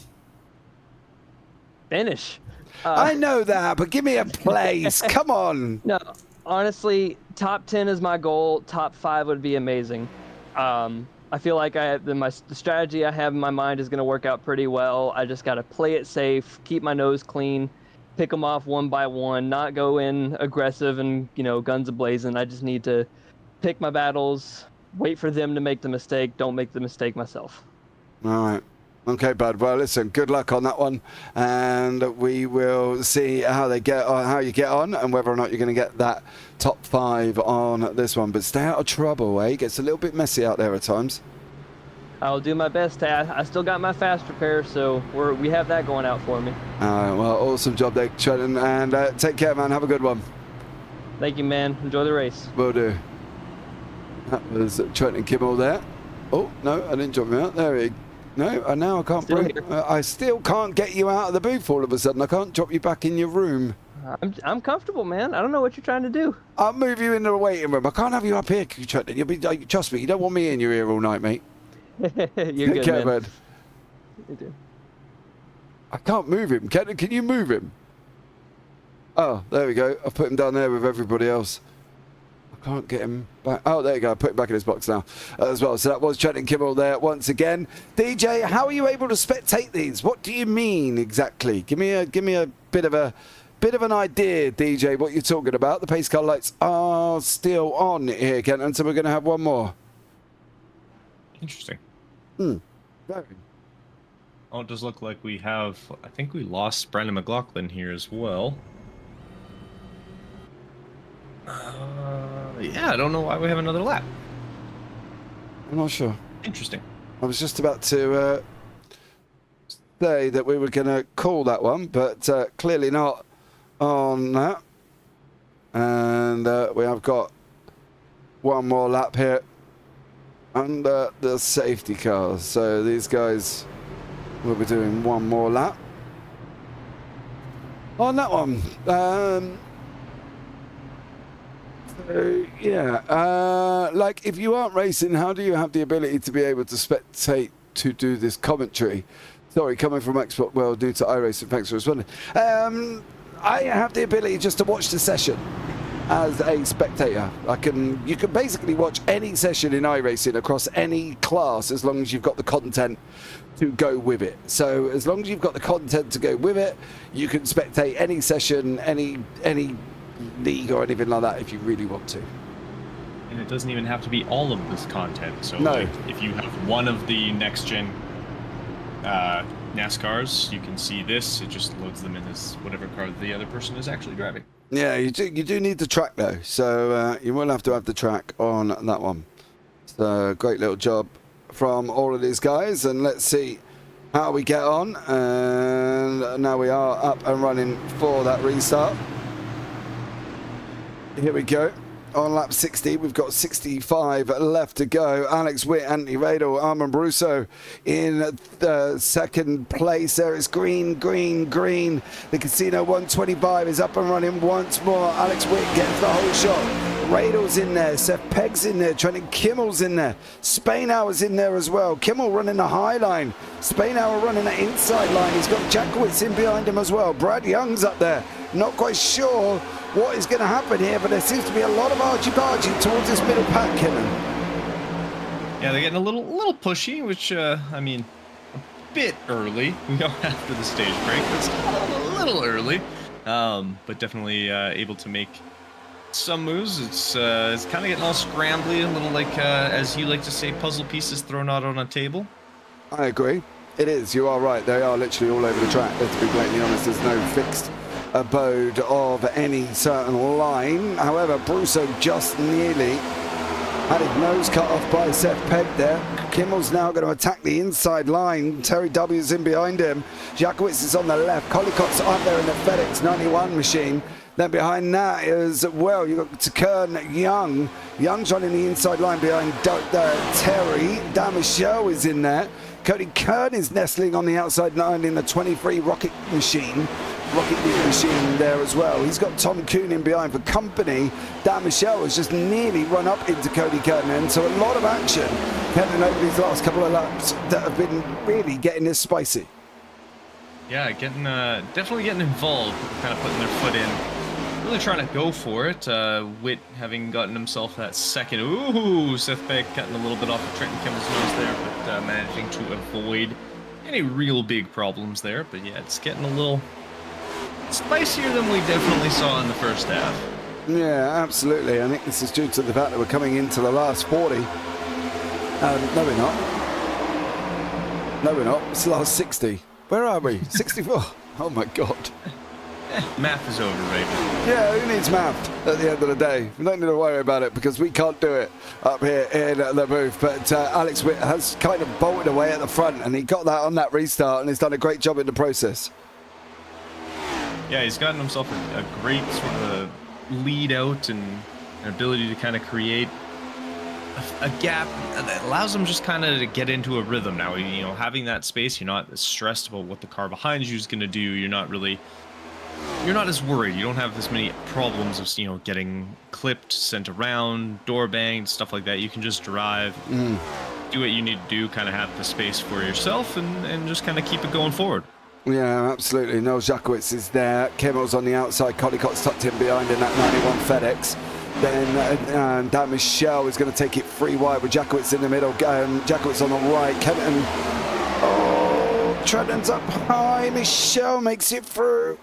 Finish. I know that, but give me a place. Come on. No, honestly, top 10 is my goal. Top 5 would be amazing. I feel like the strategy I have in my mind is going to work out pretty well. I just got to play it safe, keep my nose clean, pick them off one by one, not go in aggressive and, guns a-blazing. I just need to pick my battles, wait for them to make the mistake, don't make the mistake myself. All right. Okay, bud. Well, listen, good luck on that one, and we will see how you get on, and whether or not you're going to get that top 5 on this one. But stay out of trouble, eh? It gets a little bit messy out there at times. I'll do my best. I still got my fast repair, so we have that going out for me. All right, well, awesome job there, Trenton, and take care, man. Have a good one. Thank you, man. Enjoy the race. Will do. That was Trenton Kimmel there. Oh, no, I didn't drop him out. There he No, now I can't bring. I still can't get you out of the booth all of a sudden. I can't drop you back in your room. I'm comfortable, man. I don't know what you're trying to do. I'll move you into the waiting room. I can't have you up here, Trenton. You'll be, trust me, you don't want me in your ear all night, mate. You're good, man. You do. I can't move him. Can you move him? Oh, there we go. I've put him down there with everybody else. I can't get him back. Oh, there you go. I put him back in his box now as well. So that was Trenton Kimmel there once again. DJ, how are you able to spectate these? What do you mean exactly? Give me a bit of an idea, DJ, what you're talking about. The pace car lights are still on here, Kenton, so we're going to have one more. Interesting. Very. Oh, it does look like we have, I think we lost Brandon McLaughlin here as well. Yeah, I don't know why we have another lap. I'm not sure. Interesting. I was just about to say that we were going to call that one, but clearly not on that. And we have got one more lap here under the safety cars. So these guys will be doing one more lap on that one. So, yeah, like if you aren't racing, how do you have the ability to be able to spectate to do this commentary? Sorry, coming from Xbox World, new to iRacing, thanks for responding. I have the ability just to watch the session as a spectator. You can basically watch any session in iRacing across any class as long as you've got the content to go with it. So as long as you've got the content to go with it, you can spectate any session, any league or anything like that if you really want to. And it doesn't even have to be all of this content. So no. Like, if you have one of the next gen NASCARs, you can see this. It just loads them in as whatever car the other person is actually driving. Yeah, you do need the track though, so you will have to have the track on that one. So great little job from all of these guys, and let's see how we get on. And now we are up and running for that restart. Here we go. On lap 60, we've got 65 left to go. Alex Witt, Anthony Radel, Armand Brusso in the second place. There is green. The Casino 125 is up and running once more. Alex Witt gets the whole shot. Radel's in there. Seth Pegg's in there. Trenton Kimmel's in there. Spainhour's in there as well. Kimmel running the high line. Spainhour running the inside line. He's got Jackowitz in behind him as well. Brad Young's up there. Not quite sure what is going to happen here, but there seems to be a lot of argy-bargy towards this middle pack, Kenton. Yeah, they're getting a little pushy, which, I mean, a bit early. We go after the stage break, but still a little early. But definitely able to make some moves. It's kind of getting all scrambly, a little like, as you like to say, puzzle pieces thrown out on a table. I agree. It is. You are right. They are literally all over the track. Let's be blatantly honest. There's no fixed abode of any certain line. However, Brusso just nearly had his nose cut off by Seth Pegg there. Kimmel's now going to attack the inside line. Terry W's in behind him. Jackowitz is on the left. Collicott's up there in the FedEx 91 machine. Then behind that as well, you've got Kern Young. Young's running the inside line behind Terry. Dan Michelle is in there. Cody Kern is nestling on the outside line in the 23 Rocket machine there as well. He's got Tom Kuhn in behind for company. Dan Michelle has just nearly run up into Cody Kern, and so a lot of action Kenton over these last couple of laps that have been really getting this spicy. Yeah, definitely getting involved, kind of putting their foot in, really trying to go for it. Witt having gotten himself that second. Ooh, Seth Pegg cutting a little bit off of Trenton Kimmel's nose there, but managing to avoid any real big problems there. But yeah, it's getting a little spicier than we definitely saw in the first half. Yeah, absolutely. I think this is due to the fact that we're coming into the last 40. No, we're not. No, we're not. It's the last 60. Where are we? 64. Oh my God. Math is overrated. Yeah, who needs math at the end of the day? We don't need to worry about it because we can't do it up here in the booth. But Alex Witt has kind of bolted away at the front, and he got that on that restart, and he's done a great job in the process. Yeah, he's gotten himself a great sort of lead out and an ability to kind of create a gap that allows him just kind of to get into a rhythm now. You know, having that space, you're not stressed about what the car behind you is going to do. You're not as worried. You don't have as many problems of, you know, getting clipped, sent around, door banged, stuff like that. You can just drive, do what you need to do, kind of have the space for yourself, and just kind of keep it going forward. Yeah, absolutely. Noel Jakowicz is there. Kimmel's on the outside. Collicott's tucked in behind in that 91 FedEx. Then Dan Michel is going to take it free wide with Jakowicz in the middle. Jakowicz on the right. Kenton. Oh, Trenton's up high. Michel makes it through.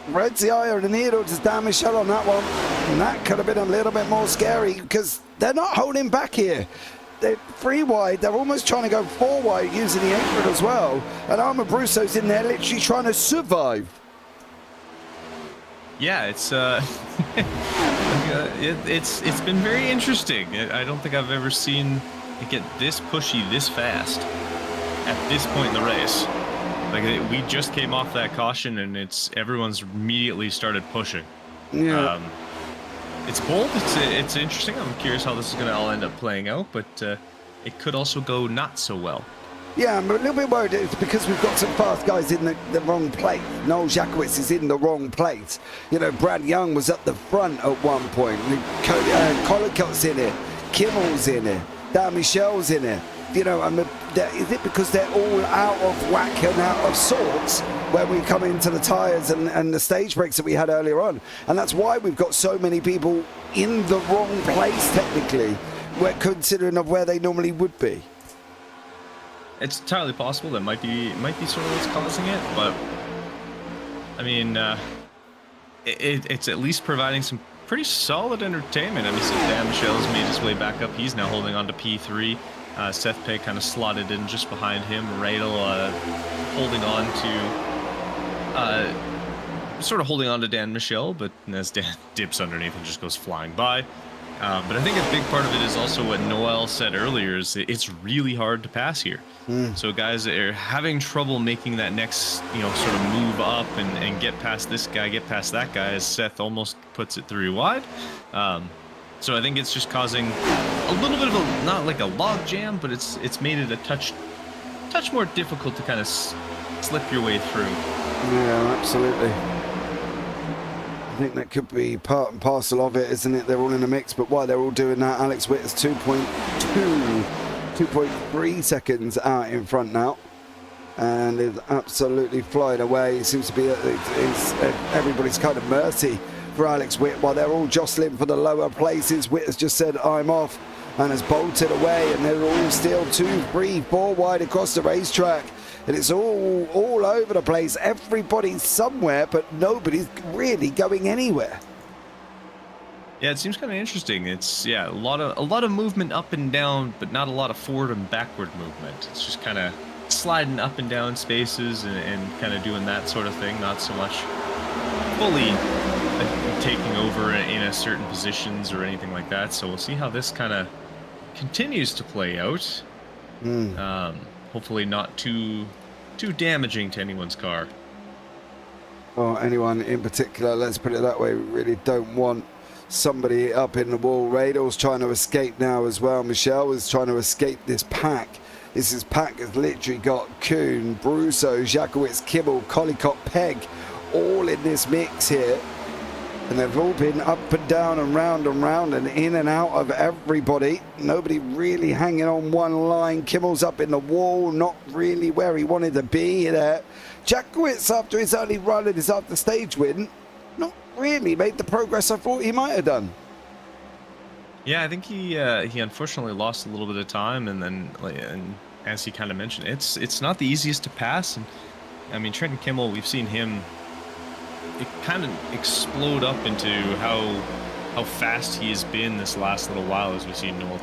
Red's the eye of the needle to Dan Michel on that one. And that could have been a little bit more scary because they're not holding back here. They're free wide. They're almost trying to go 4 wide using the apron as well. And Armand Brusso's in there literally trying to survive. Yeah, it's it's been very interesting. I don't think I've ever seen it get this pushy this fast at this point in the race. Like, we just came off that caution, and everyone's immediately started pushing. Yeah. It's bold. It's interesting. I'm curious how this is going to all end up playing out, but it could also go not so well. Yeah, I'm a little bit worried. It's because we've got some fast guys in the wrong place. Noel Jakowicz is in the wrong place. You know, Brad Young was at the front at one point. Collicott's in it. Kimmel's in it. Dan Michel's in it. You know, is it because they're all out of whack and out of sorts when we come into the tyres and the stage breaks that we had earlier on? And that's why we've got so many people in the wrong place, technically, considering of where they normally would be. It's entirely possible. That might be sort of what's causing it, but I mean, it's at least providing some pretty solid entertainment. I mean, so Dan Michel's made his way back up. He's now holding on to P3. Seth Pay kind of slotted in just behind him. Radel holding on to Dan Michel, but as Dan dips underneath and just goes flying by. But I think a big part of it is also what Noel said earlier, is it's really hard to pass here. So guys that are having trouble making that next, you know, sort of move up and get past this guy, get past that guy, as Seth almost puts it 3 wide. So I think it's just causing a little bit of a, not like a log jam, but it's made it a touch more difficult to kind of slip your way through. Yeah, absolutely. I think that could be part and parcel of it, isn't it? They're all in the mix, but while they're all doing that, Alex Witt is 2.3 seconds out in front now, and is absolutely flying away. It seems to be it's everybody's kind of mercy for Alex Witt while they're all jostling for the lower places. Witt has just said, I'm off, and has bolted away, and they're all still 2, 3, 4 wide across the racetrack. And it's all over the place. Everybody's somewhere, but nobody's really going anywhere. Yeah, it seems kind of interesting. It's a lot of movement up and down, but not a lot of forward and backward movement. It's just kind of sliding up and down spaces and kind of doing that sort of thing. Not so much fully taking over in a certain positions or anything like that. So we'll see how this kind of continues to play out. Hopefully not too damaging to anyone's car. Or anyone in particular, let's put it that way. We really don't want somebody up in the wall. Radel's trying to escape now as well. Michel is trying to escape this pack. This pack has literally got Kuhn, Brusso, Jakowicz, Kimmel, Collicott, Pegg, all in this mix here. And they've all been up and down and round and in and out of everybody. Nobody really hanging on one line. Kimmel's up in the wall, not really where he wanted to be there. Jakowicz, after his only run and his after stage win, not really made the progress I thought he might have done. Yeah, I think he unfortunately lost a little bit of time, and as he kind of mentioned, it's not the easiest to pass. And I mean, Trenton Kimmel, we've seen him kind of explode up into how fast he has been this last little while, as we see Noel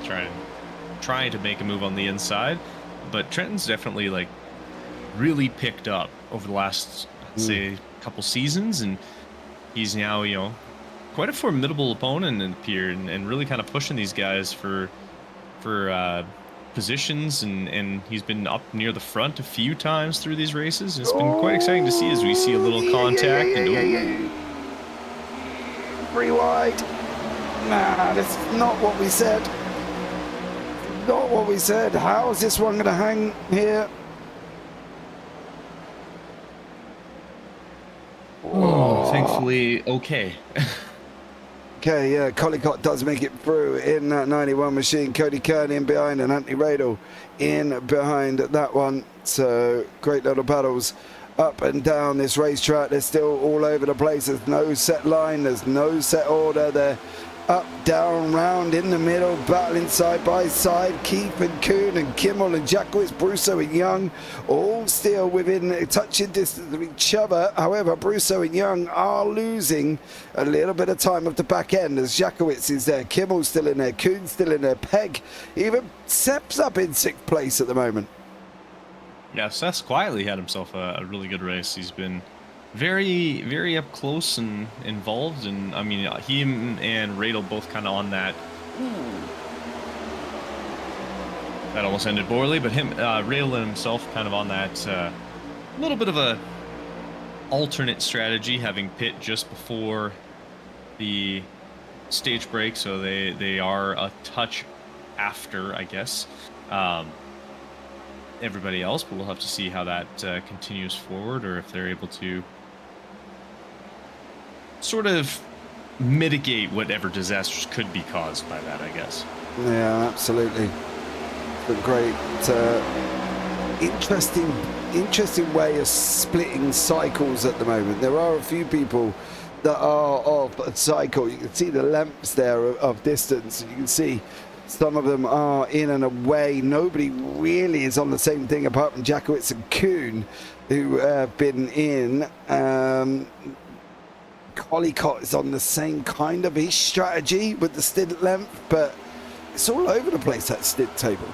trying to make a move on the inside. But Trenton's definitely like really picked up over the last say couple seasons, and he's now, you know, quite a formidable opponent in Pier, and really kind of pushing these guys for positions, and he's been up near the front a few times through these races. It's been quite exciting to see as we see a little contact. Free wide. Nah, that's not what we said. Not what we said. How is this one going to hang here? Oh, thankfully, okay. Okay, yeah, Collicott does make it through in that 91 machine. Cody Kern in behind and Anthony Radel in behind that one. So great little battles up and down this racetrack. They're still all over the place. There's no set line. There's no set order. They're up, down, round, in the middle, battling side by side. Keith and Kuhn and Kimmel and Jackowitz, Brousseau and Young, all still within touching distance of each other. However, Brousseau and Young are losing a little bit of time off the back end as Jackowitz is there, Kimmel's still in there, Kuhn's still in there, Pegg, even Sepp's up in 6th place at the moment. Yeah, Seth's quietly had himself a really good race. He's been very, very up close and involved, and I mean, him and Radel both kind of on that. That almost ended poorly, but him, Radel and himself, kind of on that little bit of a alternate strategy, having pit just before the stage break, so they are a touch after, I guess, everybody else. But we'll have to see how that continues forward, or if they're able to sort of mitigate whatever disasters could be caused by that, I guess. Yeah, absolutely. But great, interesting way of splitting cycles at the moment. There are a few people that are off a cycle. You can see the lengths there of distance. You can see some of them are in and away. Nobody really is on the same thing apart from Jackowitz and Kuhn, who have been in. Collicott is on the same kind of ish strategy with the stint length, but it's all over the place, that stint table.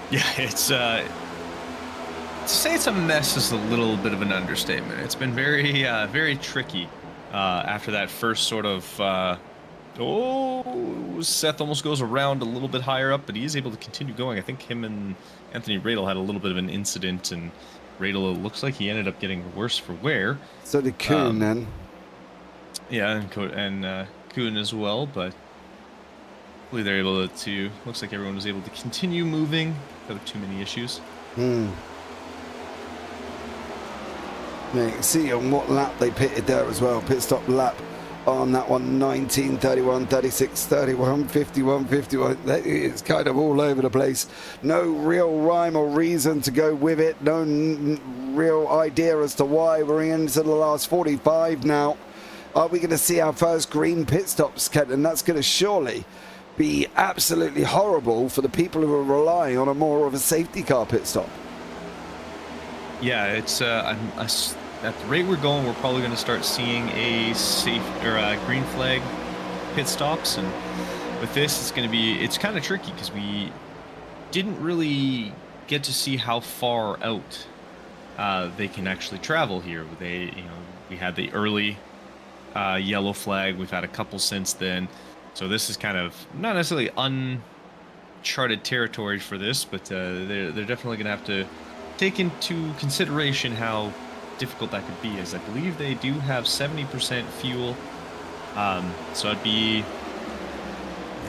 Yeah, it's to say it's a mess is a little bit of an understatement. It's been very very tricky after that first sort of Seth almost goes around a little bit higher up, but he is able to continue going. I think him and Anthony Radel had a little bit of an incident, and Radel, it looks like he ended up getting worse for wear. So did Kuhn then. Yeah, and Kuhn as well, but hopefully they're able to, looks like everyone was able to continue moving without too many issues. Yeah, you can see on what lap they pitted there as well. Pit stop lap on that one, 19, 31, 36, 31, 51, 51. It's kind of all over the place. No real rhyme or reason to go with it. No real idea as to why we're into the last 45 now. Are we going to see our first green pit stops, Kenton? That's going to surely be absolutely horrible for the people who are relying on a more of a safety car pit stop. Yeah, it's at the rate we're going, we're probably going to start seeing a safe or a green flag pit stops, and with this, it's going to be, it's kind of tricky because we didn't really get to see how far out they can actually travel here. We had the early yellow flag. We've had a couple since then, so this is kind of not necessarily uncharted territory for this, but they're definitely going to have to take into consideration how difficult that could be, as I believe they do have 70% fuel, so it'd be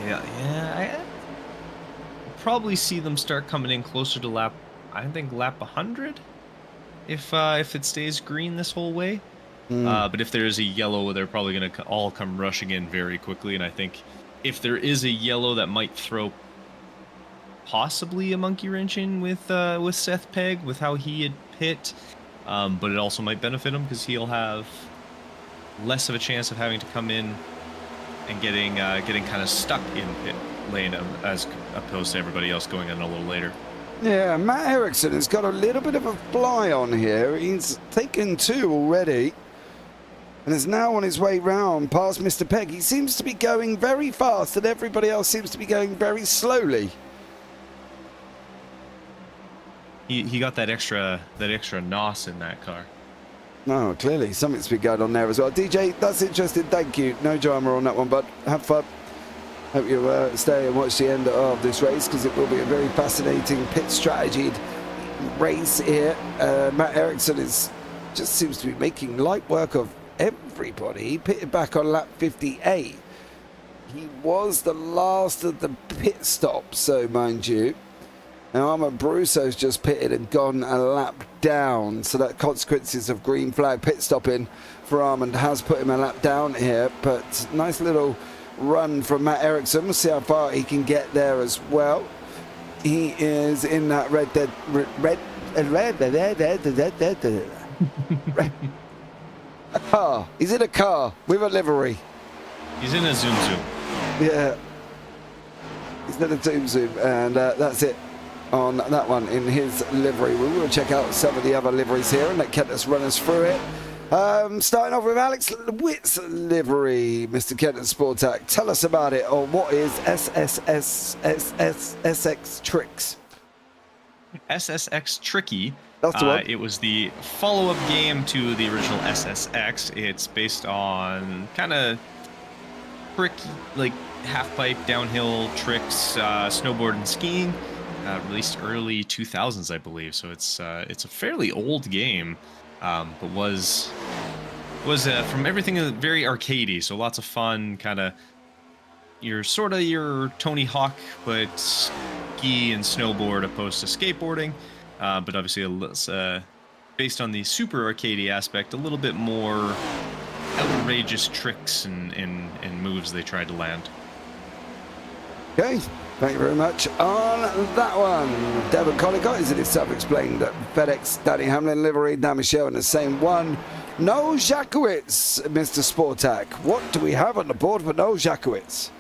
I probably see them start coming in closer to lap 100 if it stays green this whole way. But if there is a yellow, they're probably going to all come rushing in very quickly, and I think if there is a yellow, that might throw possibly a monkey wrench in with Seth Pegg, with how he had pit. But it also might benefit him because he'll have less of a chance of having to come in and getting kind of stuck in pit lane as opposed to everybody else going in a little later. Yeah, Matt Eriksson has got a little bit of a fly on here. He's taken 2 already and is now on his way round past Mr. Pegg. He seems to be going very fast and everybody else seems to be going very slowly. He got that extra NOS in that car. No, clearly something's been going on there as well. DJ, that's interesting. Thank you. No drama on that one, bud. Have fun. Hope you stay and watch the end of this race, because it will be a very fascinating pit strategied race here. Matt Ericsson just seems to be making light work of everybody. He pitted back on lap 58. He was the last of the pit stops, so mind you. Now Armand Brusso's just pitted and gone a lap down, so that consequences of green flag pit stopping for Armand has put him a lap down here. But nice little run from Matt Ericsson. We'll see how far he can get there as well. He is in that a car. He's in a car with a livery. He's in a Zoom Zoom. Yeah. He's in a Zoom Zoom, and that's it on that one in his livery. We will check out some of the other liveries here and let Kenton run us through it. Starting off with Alex Witt's livery, Mr. Kenton Sportak. Tell us about it, or what is SSX Tricks? SSX Tricky. That's the one. It was the follow-up game to the original SSX. It's based on kind of tricky, like half-pipe downhill tricks, snowboard and skiing. Released early 2000s, I believe. So it's a fairly old game, but was from everything very arcadey. So lots of fun, kind of your Tony Hawk, but ski and snowboard opposed to skateboarding. But obviously based on the super arcadey aspect, a little bit more outrageous tricks and moves they tried to land. Okay, thank you very much on that one. Devon Collicott is in his self-explained FedEx Danny Hamlin livery. Dan Michel in the same one. Noel Jakowitz, Mr. Sportak. What do we have on the board for Noel Jakowitz?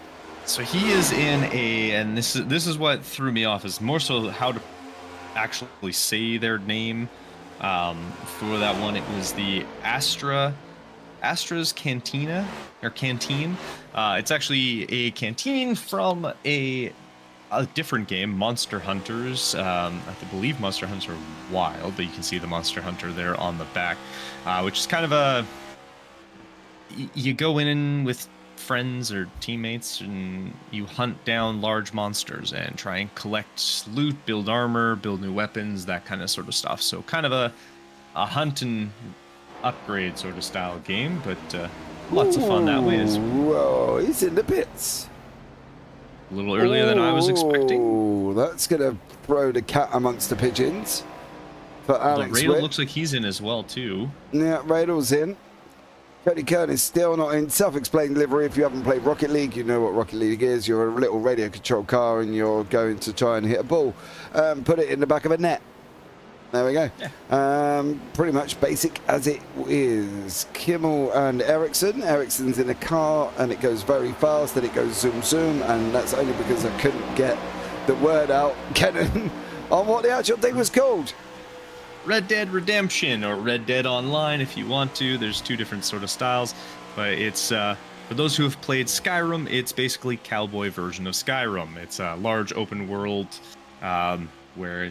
So he is in and this is what threw me off, is more so how to actually say their name. For that one, it was the Astra's Cantina, or Canteen. It's actually a canteen from a different game, Monster Hunters. I believe Monster Hunter Wild, but you can see the Monster Hunter there on the back, which is kind of you go in with friends or teammates and you hunt down large monsters and try and collect loot, build armor, build new weapons, that kind of sort of stuff. So kind of a hunt and upgrade sort of style game, but lots of fun that way. Whoa, he's in the pits. A little earlier than I was expecting. Oh, that's going to throw the cat amongst the pigeons for Alex Radel Witt. looks like he's in as well, too. Yeah, Radel's in. Cody Kern is still not in. Self-explained livery. If you haven't played Rocket League, you know what Rocket League is. You're a little radio-controlled car and you're going to try and hit a ball. Put it in the back of a net. There we go. Yeah. Pretty much basic as it is. Kimmel and Ericsson. Ericsson's in a car and it goes very fast and it goes zoom zoom, and that's only because I couldn't get the word out, Kenton, on what the actual thing was called. Red Dead Redemption, or Red Dead Online if you want to. There's two different sort of styles, but it's for those who have played Skyrim, it's basically cowboy version of Skyrim. It's a large open world where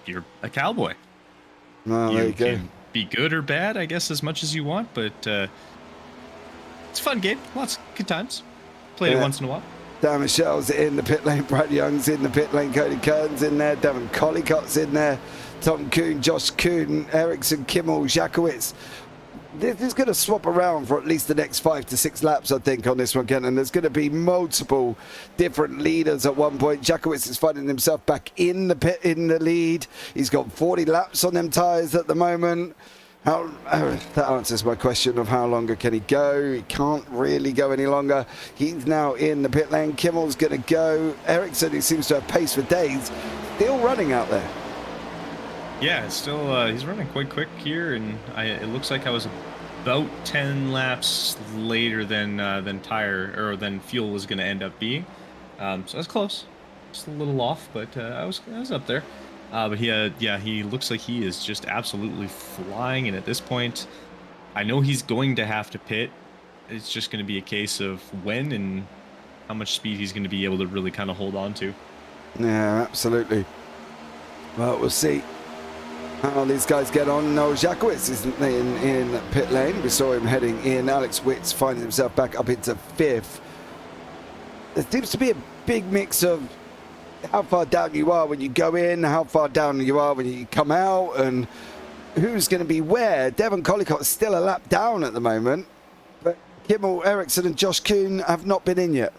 you're a cowboy. Oh, there you go. Can be good or bad, I guess, as much as you want, but it's a fun game. Lots of good times. Play it once in a while. Dan Michel's in the pit lane. Brad Young's in the pit lane. Cody Kern's in there. Devon Collicott's in there. Tom Kuhn, Josh Kuhn, Ericsson, Kimmel, Jakowitz. This is going to swap around for at least the next 5 to 6 laps, I think, on this one, Ken. And there's going to be multiple different leaders at one point. Jakowitz is finding himself back in the pit, in the lead. He's got 40 laps on them tyres at the moment. That answers my question of how longer can he go. He can't really go any longer. He's now in the pit lane. Kimmel's going to go. Ericsson, who seems to have pace for days, still running out there. Yeah, it's still he's running quite quick here, and it looks like I was about 10 laps later than fuel was going to end up being. So I was close, just a little off, but I was up there. But he looks like he is just absolutely flying, and at this point, I know he's going to have to pit. It's just going to be a case of when and how much speed he's going to be able to really kind of hold on to. Yeah, absolutely. Well, we'll see. how these guys get on. Noel Jakowitz isn't in pit lane. We saw him heading in. Alex Witz finding himself back up into 5th. There seems to be a big mix of how far down you are when you go in, how far down you are when you come out, and who's going to be where. Devon Collicott is still a lap down at the moment, but Kimmel Eriksson and Josh Kuhn have not been in yet.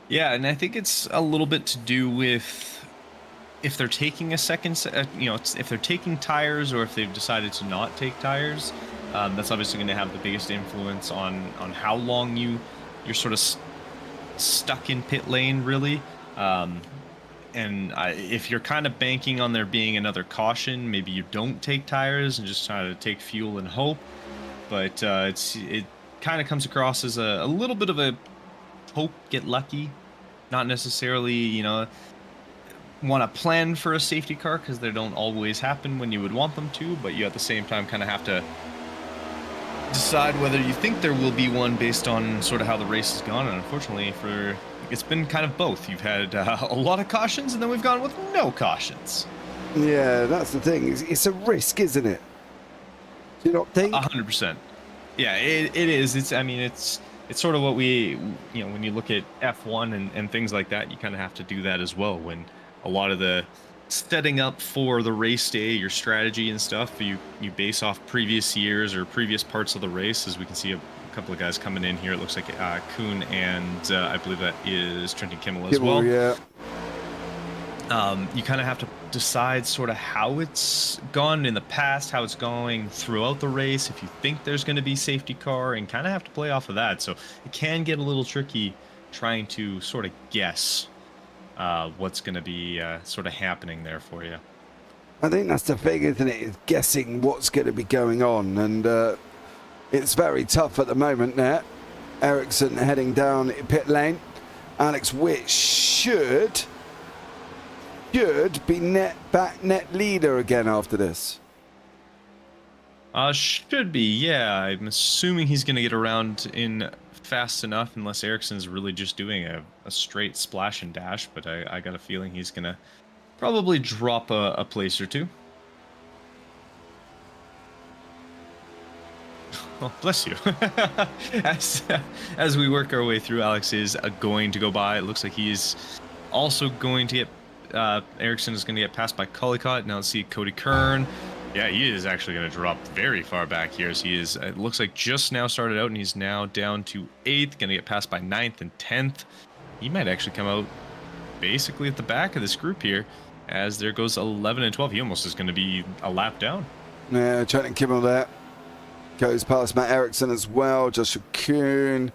Yeah, and I think it's a little bit to do with if they're taking a second, if they're taking tires or if they've decided to not take tires. That's obviously going to have the biggest influence on how long you're sort of stuck in pit lane, really. If you're kind of banking on there being another caution, maybe you don't take tires and just try to take fuel and hope. But it kind of comes across as a little bit of a hope, get lucky, not necessarily, want to plan for a safety car because they don't always happen when you would want them to, but you at the same time kind of have to decide whether you think there will be one based on sort of how the race has gone. And unfortunately it's been kind of both. You've had a lot of cautions and then we've gone with no cautions. Yeah, that's the thing. It's a risk, isn't it? Do you not think? 100%. Yeah, it is. It's sort of what we, when you look at F1 and things like that, you kind of have to do that as well. When a lot of the setting up for the race day, your strategy and stuff, you base off previous years or previous parts of the race. As we can see a couple of guys coming in here. It looks like Kuhn and I believe that is Trenton Kimmel as well. Yeah. You kind of have to decide sort of how it's gone in the past, how it's going throughout the race, if you think there's going to be safety car, and kind of have to play off of that. So it can get a little tricky trying to sort of guess what's going to be sort of happening there for you. I think that's the thing, isn't it? Is guessing what's going to be going on, and it's very tough at the moment there. Eriksson heading down pit lane. Alex Witt should be net leader again after this. Should be, yeah. I'm assuming he's going to get around in fast enough, unless Eriksson's really just doing a straight splash and dash, but I got a feeling he's going to probably drop a place or two. Oh, bless you. As we work our way through, Alex is going to go by. It looks like he's also going to get Eriksson is going to get passed by Collicott. Now let's see Cody Kern. Yeah, he is actually going to drop very far back here. So he is, it looks like just now started out, and he's now down to 8th, going to get passed by 9th and 10th. He might actually come out basically at the back of this group here, as there goes 11 and 12. He almost is going to be a lap down. Yeah, Trenton Kimmel there. Goes past Matt Eriksson as well. Joshua Kuhn.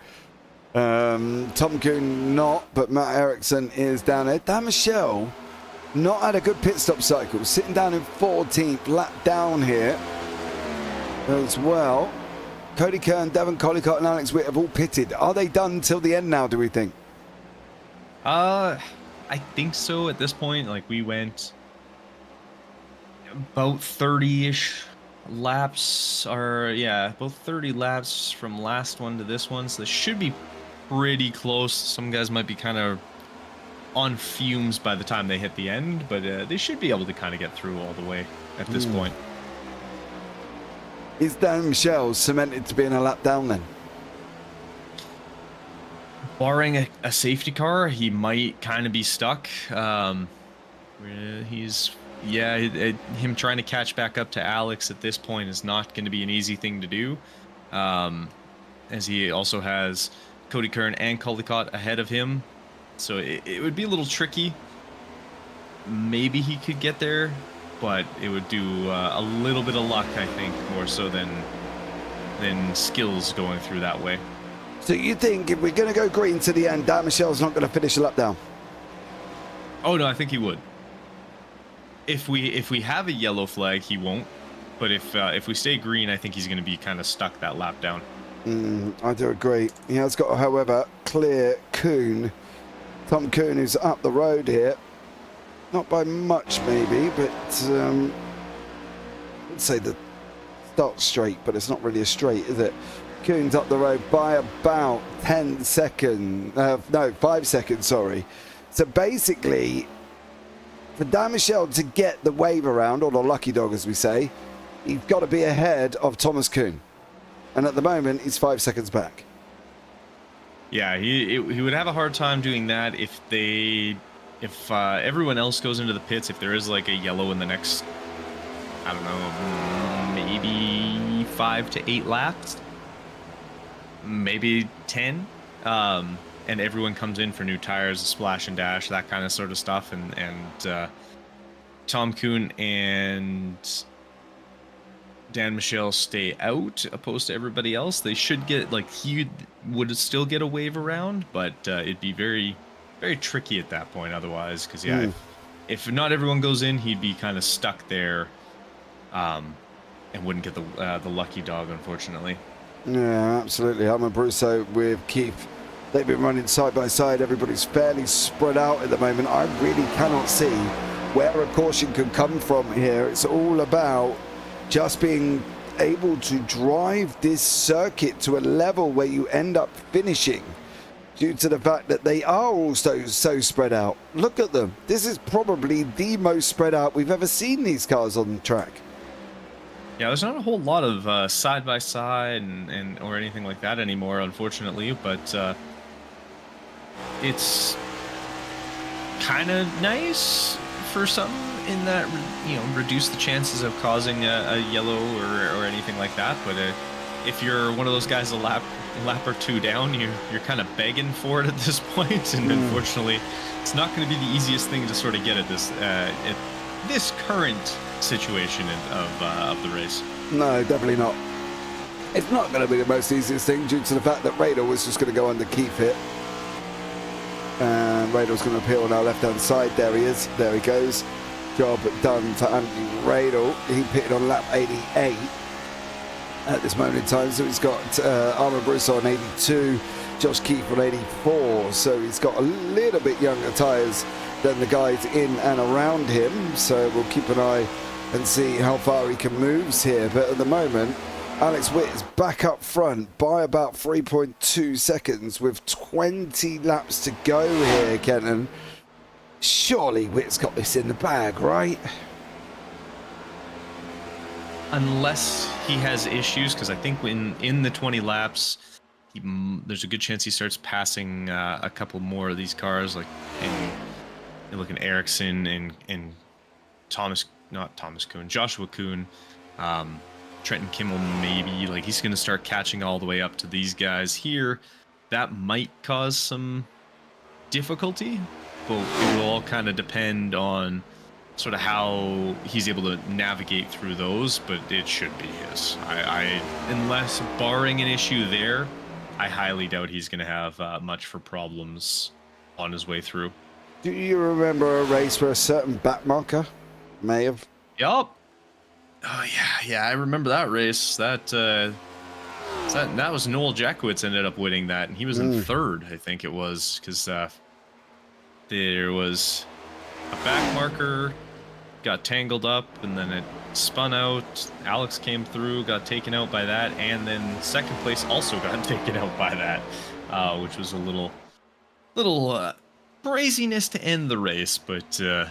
Tom Kuhn not, but Matt Eriksson is down there. Dan Michel not had a good pit stop cycle. Sitting down in 14th, lap down here as well. Cody Kern, Devon Collicott and Alex Witt have all pitted. Are they done till the end now, do we think? I think so at this point. Like, we went about 30-ish laps, or yeah, about 30 laps from last one to this one, so this should be pretty close. Some guys might be kind of on fumes by the time they hit the end, but they should be able to kind of get through all the way at this point. Is Dan Michel cemented to be in a lap down then? Barring a safety car, he might kind of be stuck. Him trying to catch back up to Alex at this point is not going to be an easy thing to do, as he also has Cody Kern and Collicott ahead of him. So it would be a little tricky. Maybe he could get there, but it would do a little bit of luck, I think, more so than skills going through that way. So you think if we're going to go green to the end, Dan Michel's not going to finish a lap down? Oh no, I think he would. If we have a yellow flag, he won't. But if we stay green, I think he's going to be kind of stuck that lap down. I do agree. He has got, however, clear Kuhn. Tom Kuhn is up the road here. Not by much, maybe, but let's say the start straight, but it's not really a straight, is it? Kuhn's up the road by about 5 seconds, sorry. So basically, for Dan Michel to get the wave around, or the lucky dog as we say, he's got to be ahead of Thomas Kuhn. And at the moment, he's 5 seconds back. Yeah, he would have a hard time doing that if everyone else goes into the pits, if there is like a yellow in the next, I don't know, maybe 5 to 8 laps, maybe 10. And everyone comes in for new tires, splash and dash, that kind of sort of stuff. And Tom Kuhn and Dan Michel stay out opposed to everybody else. They should get, like, he would still get a wave around, but it'd be very, very tricky at that point otherwise. Because, yeah, if not everyone goes in, he'd be kind of stuck there and wouldn't get the lucky dog, unfortunately. Yeah, absolutely. Armand Brousseau with Keith. They've been running side by side. Everybody's fairly spread out at the moment. I really cannot see where a caution can come from here. It's all about just being able to drive this circuit to a level where you end up finishing, due to the fact that they are also so spread out. Look at them. This is probably the most spread out we've ever seen these cars on the track. Yeah, there's not a whole lot of side by side and or anything like that anymore, unfortunately. But it's kind of nice for something in that, you know, reduce the chances of causing a yellow or anything like that. But if you're one of those guys a lap or two down, you're kind of begging for it at this point. And unfortunately, it's not going to be the easiest thing to sort of get at this current situation of the race. No, definitely not. It's not going to be the most easiest thing, due to the fact that Radar was just going to go under Keith hit. And Radar's going to appear on our left-hand side. There he is. There he goes. Job done for Anthony Radar. He pitted on lap 88 at this moment in time. So he's got Armand Brousseau on 82, Josh Keith on 84. So he's got a little bit younger tyres than the guys in and around him. So we'll keep an eye and see how far he can move here. But at the moment, Alex Witt is back up front by about 3.2 seconds with 20 laps to go here, Kenton. Surely Witt's got this in the bag, right? Unless he has issues, because I think in the 20 laps, there's a good chance he starts passing a couple more of these cars, like looking Ericsson and Joshua Kuhn, Trenton Kimmel, maybe. Like, he's going to start catching all the way up to these guys here. That might cause some difficulty, but it will all kind of depend on sort of how he's able to navigate through those, but it should be his. Unless barring an issue there, I highly doubt he's going to have much for problems on his way through. Do you remember a race where a certain backmarker may have? Yup. Oh yeah, I remember that race. That was Noel Jackowitz ended up winning that, and he was in third, I think it was, because there was a back marker, got tangled up, and then it spun out. Alex came through, got taken out by that, and then second place also got taken out by that, which was a little craziness to end the race, but at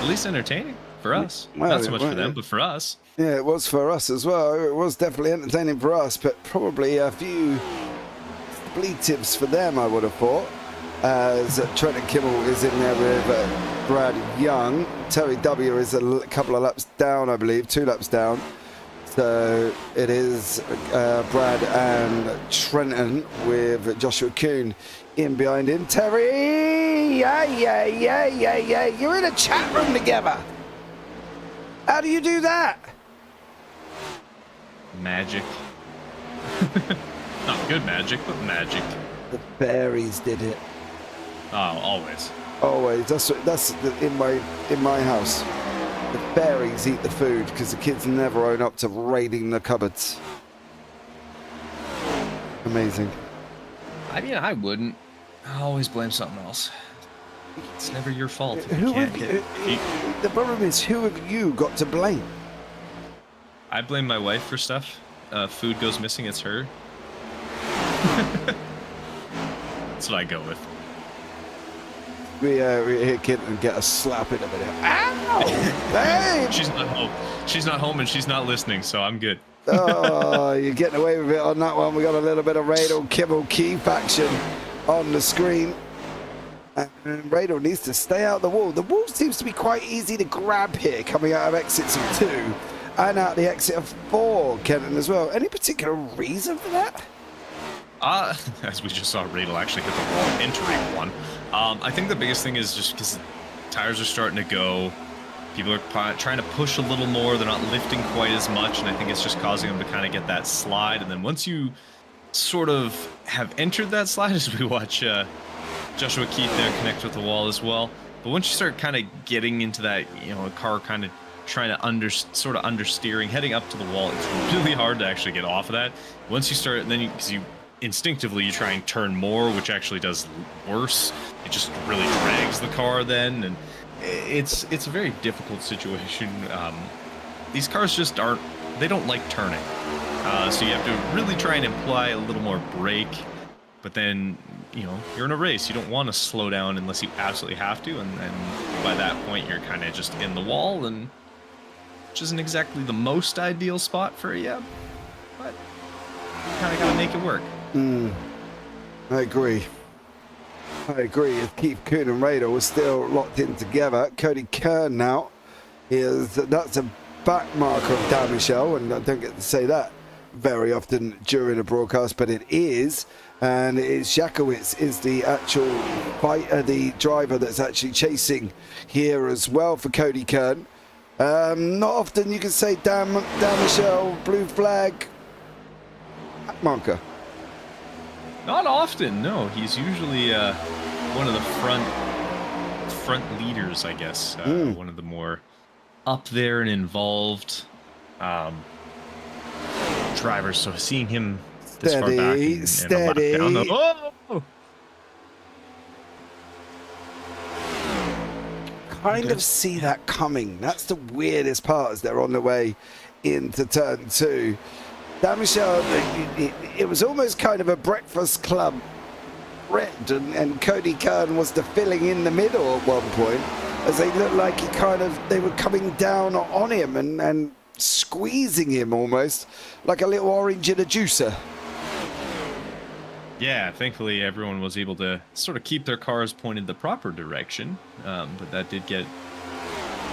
least entertaining for us. Well, not so much for them, but for us. Yeah, it was for us as well. It was definitely entertaining for us, but probably a few expletives for them, I would have thought. As Trenton Kimmel is in there with Brad Young. Terry W is a couple of laps down, I believe, 2 laps down. So it is Brad and Trenton with Joshua Kuhn in behind him. Terry! Yeah. You're in a chat room together. How do you do that? Magic. Not good magic, but magic. The fairies did it. Oh, always. Always. That's in my house. The fairies eat the food because the kids never own up to raiding the cupboards. Amazing. I mean, I wouldn't. I always blame something else. It's never your fault. The problem is, who have you got to blame? I blame my wife for stuff. Food goes missing, it's her. That's what I go with. We hear Kenton get a slap in a minute. Ow! Babe! She's not home. She's not home and she's not listening, so I'm good. Oh, you're getting away with it on that one. We got a little bit of Radel Kibble Keith action on the screen. And Radel needs to stay out the wall. The wall seems to be quite easy to grab here, coming out of exits of 2 and out the exit of 4, Kenton, as well. Any particular reason for that? As we just saw Radel actually hit the wall entering 1. I think the biggest thing is just because tires are starting to go. People are trying to push a little more. They're not lifting quite as much, and I think it's just causing them to kind of get that slide. And then once you sort of have entered that slide, as we watch Joshua Keith there connect with the wall as well. But once you start kind of getting into that, you know, a car kind of trying to sort of understeering, heading up to the wall, it's really hard to actually get off of that. Once you start, then because you instinctively you try and turn more, which actually does worse. It just really drags the car then, and it's a very difficult situation. These cars just they don't like turning, so you have to really try and apply a little more brake. But then, you know, you're in a race. You don't want to slow down unless you absolutely have to, and then by that point you're kind of just in the wall, and which isn't exactly the most ideal spot for you, but you kind of got to make it work. I agree. If Keith Kuhn and Radel were still locked in together, Cody Kern now that's a back marker of Dan Michel, and I don't get to say that very often during a broadcast, but it is. And it's Jakowitz is the actual fighter, the driver that's actually chasing here as well for Cody Kern. Not often you can say Dan Michel, blue flag, back marker. Not often, no. He's usually one of the front leaders, I guess. One of the more up there and involved drivers. So seeing him this far back steady. Kind of see that coming. That's the weirdest part as they're on the way into turn 2. Dan Michel, it was almost kind of a Breakfast Club red, and Cody Kern was the filling in the middle at one point, as they looked like they were coming down on him and squeezing him almost like a little orange in a juicer. Yeah, thankfully everyone was able to sort of keep their cars pointed the proper direction, but that did get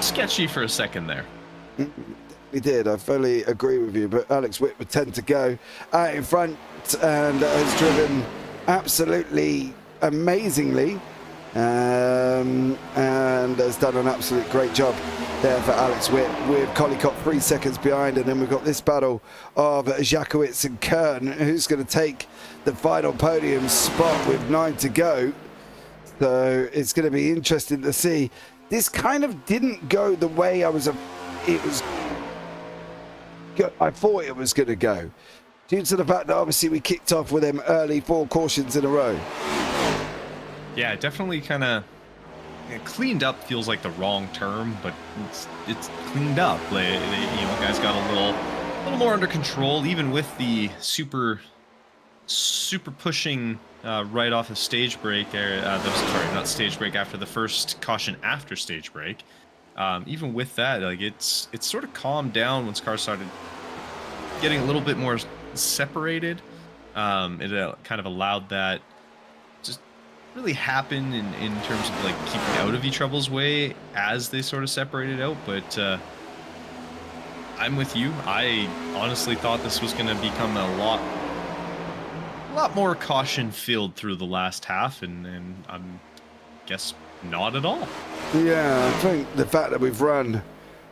sketchy for a second there. We did. I fully agree with you, but Alex Witt would tend to go out in front and has driven absolutely amazingly, and has done an absolute great job there for Alex Witt, with Collicott 3 seconds behind. And then we've got this battle of Jakowitz and Kern, who's going to take the final podium spot with 9 to go. So it's going to be interesting to see. This kind of didn't go the way I thought it was going to go, due to the fact that obviously we kicked off with them early 4 cautions in a row. Yeah, definitely kind of cleaned up feels like the wrong term, but it's cleaned up. Like, guys got a little more under control, even with the super pushing right off of stage break. Not stage break, after the first caution after stage break. Even with that, like it's sort of calmed down once cars started getting a little bit more separated. It kind of allowed that just really happen in terms of like keeping out of each other's way as they sort of separated out. But I'm with you. I honestly thought this was going to become a lot more caution filled through the last half, and I'm guess not at all. Yeah, I think the fact that we've run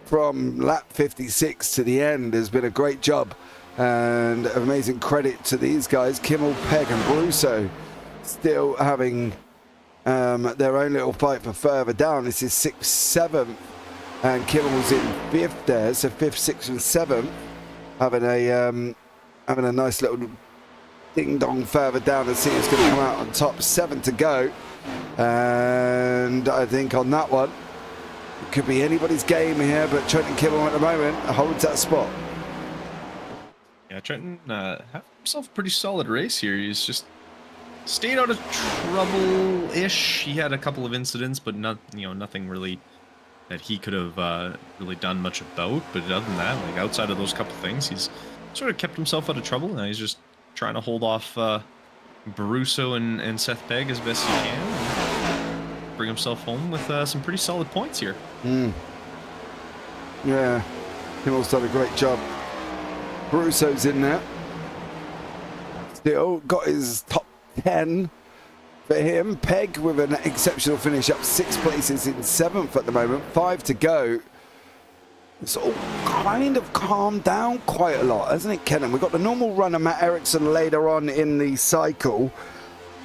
from lap 56 to the end has been a great job, and amazing credit to these guys. Kimmel, Pegg and Brusso still having their own little fight for further down. This is 6th, 7th, and Kimmel's in 5th there, so 5th, 6th and 7th having a nice little ding dong further down to see who's going to come out on top. 7 to go, and I think on that one it could be anybody's game here, but Trenton Kimmel at the moment holds that spot. Yeah, Trenton had himself a pretty solid race here. He's just stayed out of trouble-ish. He had a couple of incidents, but nothing really that he could have really done much about. But other than that, like outside of those couple things, he's sort of kept himself out of trouble. Now he's just trying to hold off Baruso and Seth Pegg as best he can, and bring himself home with some pretty solid points here. Yeah, Kimmel's done a great job. Baruso's in there. Still got his top 10 for him. Pegg with an exceptional finish, up 6 places in 7th at the moment. 5 to go. It's all kind of calmed down quite a lot, hasn't it, Kenton? We've got the normal runner, Matt Eriksson, later on in the cycle.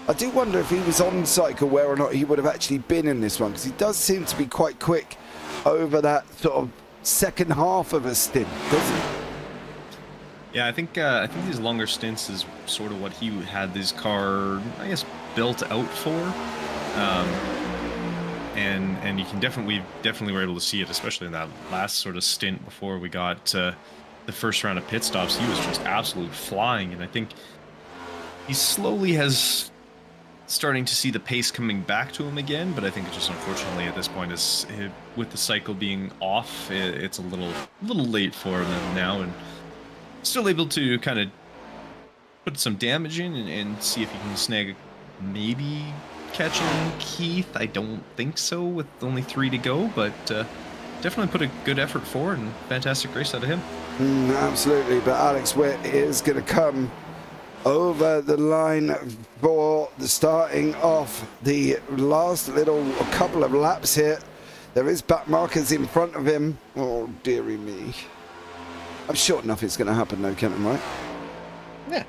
I do wonder if he was on cycle where or not he would have actually been in this one, because he does seem to be quite quick over that sort of second half of a stint, doesn't he? Yeah, I think these longer stints is sort of what he had this car, I guess, built out for. And you can we definitely were able to see it, especially in that last sort of stint before we got the first round of pit stops. He was just absolutely flying, and I think he slowly has starting to see the pace coming back to him again. But I think it just unfortunately at this point is with the cycle being off, it's a little late for him now, and still able to kind of put some damage in and see if he can snag maybe catching Keith. I don't think so with only 3 to go, but definitely put a good effort forward and fantastic race out of him. Absolutely, but Alex Witt is going to come over the line for the starting off the last couple of laps here. There is back markers in front of him. Oh, dearie me. I'm sure nothing's going to happen though, Kenton, right? Yeah,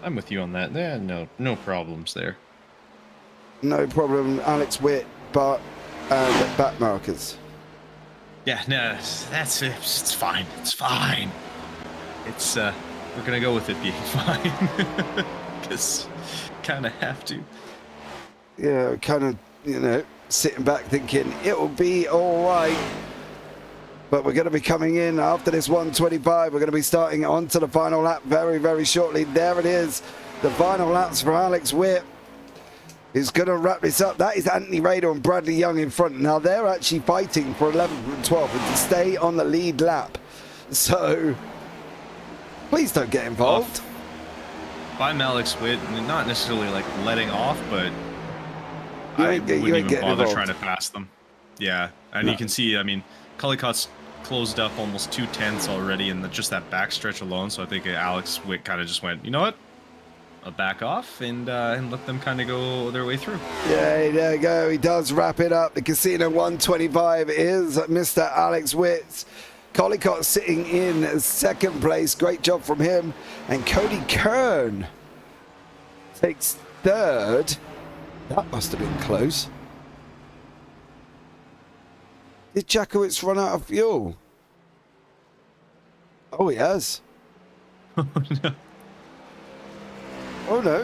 I'm with you on that. Yeah, no problems there. No problem, Alex Witt, but back markers. Yeah, no, that's it. It's fine. It's fine. It's we're gonna go with it being fine, because kind of have to. Yeah, kind of, sitting back thinking it'll be all right. But we're going to be coming in after this 125. We're going to be starting onto the final lap very, very shortly. There it is, the final laps for Alex Witt. He's going to wrap this up. That is Anthony Rader and Bradley Young in front. Now they're actually fighting for 11th and 12th and to stay on the lead lap. So please don't get involved. If I'm Alex Witt, not necessarily like letting off, but I wouldn't even bother trying to pass them. Yeah, and you can see, I mean, Cullicott's closed up almost 2/10 already in just that backstretch alone. So I think Alex Witt kind of just went, you know what? I'll back off and let them kind of go their way through. Yeah, there you go. He does wrap it up. The Casino 125 is Mr. Alex Witt. Collicott sitting in second place. Great job from him. And Cody Kern takes third. That must have been close. Did Jakowitz run out of fuel? Oh, he has. Oh, no. Oh, no.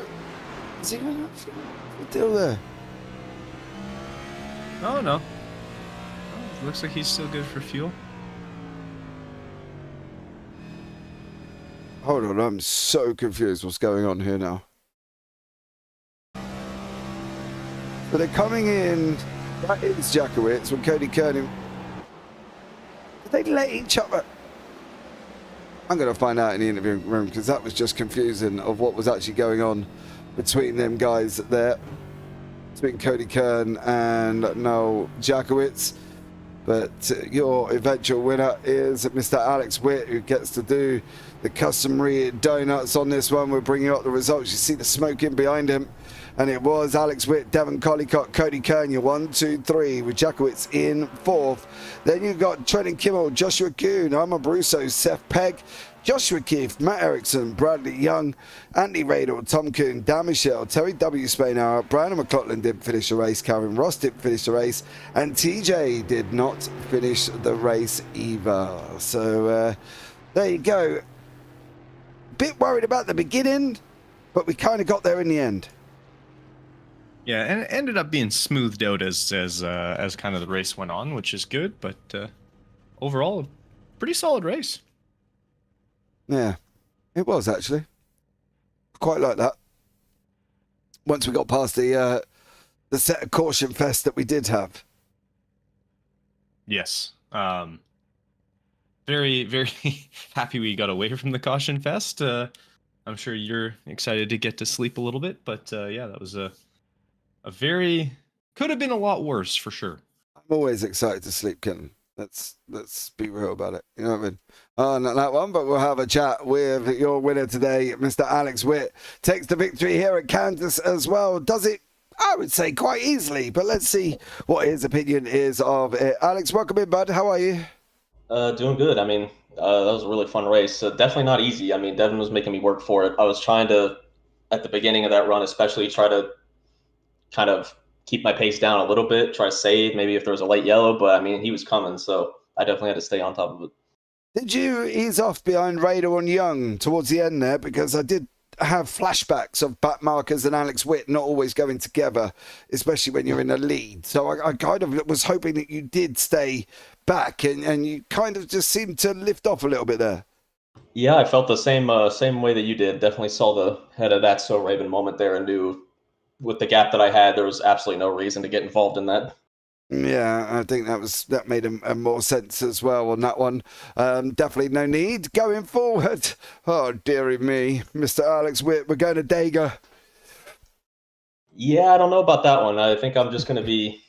Is he run out of fuel? What's the deal there? Oh, no. Oh, looks like he's still good for fuel. Hold on, I'm so confused what's going on here now. So they're coming in. That is Jakowitz when Cody Kern. Did they let each other? I'm going to find out in the interviewing room, because that was just confusing of what was actually going on between them guys there. Between Cody Kern and Noel Jakowitz. But your eventual winner is Mr. Alex Witt, who gets to do the customary donuts on this one. We're bringing up the results. You see the smoke in behind him. And it was Alex Witt, Devon Collicott, Cody Kern, 1, 2, 3, with Jakowitz in fourth. Then you've got Trenton Kimmel, Joshua Kuhn, Armand Brusso, Seth Pegg, Joshua Keefe, Matt Eriksson, Bradley Young, Andy Radel, Tom Kuhn, Dan Michelle, Terry W. Spainhour, Brandon McLaughlin didn't finish the race, Calvin Ross didn't finish the race, and TJ did not finish the race either. So there you go. Bit worried about the beginning, but we kind of got there in the end. Yeah, and it ended up being smoothed out as kind of the race went on, which is good. But overall, a pretty solid race. Yeah, it was actually. Quite like that. once we got past the set of caution fest that we did have. Yes. Very, very happy we got away from the caution fest. I'm sure you're excited to get to sleep a little bit, but yeah, that was a very, could have been a lot worse for sure. I'm always excited to sleep, Kenton. Let's be real about it. You know what I mean? Oh, not that one, but we'll have a chat with your winner today, Mr. Alex Witt. Takes the victory here at Kansas as well. Does it, I would say, quite easily, but let's see what his opinion is of it. Alex, welcome in, bud. How are you? Doing good. I mean, that was a really fun race. Definitely not easy. I mean, Devin was making me work for it. I was trying to, at the beginning of that run, especially try to kind of keep my pace down a little bit, try to save maybe if there was a late yellow, but I mean, he was coming, so I definitely had to stay on top of it. Did you ease off behind Raider and Young towards the end there? Because I did have flashbacks of back markers and Alex Witt not always going together, especially when you're in a lead. So I kind of was hoping that you did stay back, and you kind of just seemed to lift off a little bit there. Yeah, I felt the same way that you did. Definitely saw the head of that So Raven moment there and knew with the gap that I had, there was absolutely no reason to get involved in that. Yeah, I think that made a more sense as well on that one. Definitely no need going forward. Oh, dearie me, Mr. Alex Witt, we're going to Dega. Yeah, I don't know about that one. I think I'm just going to be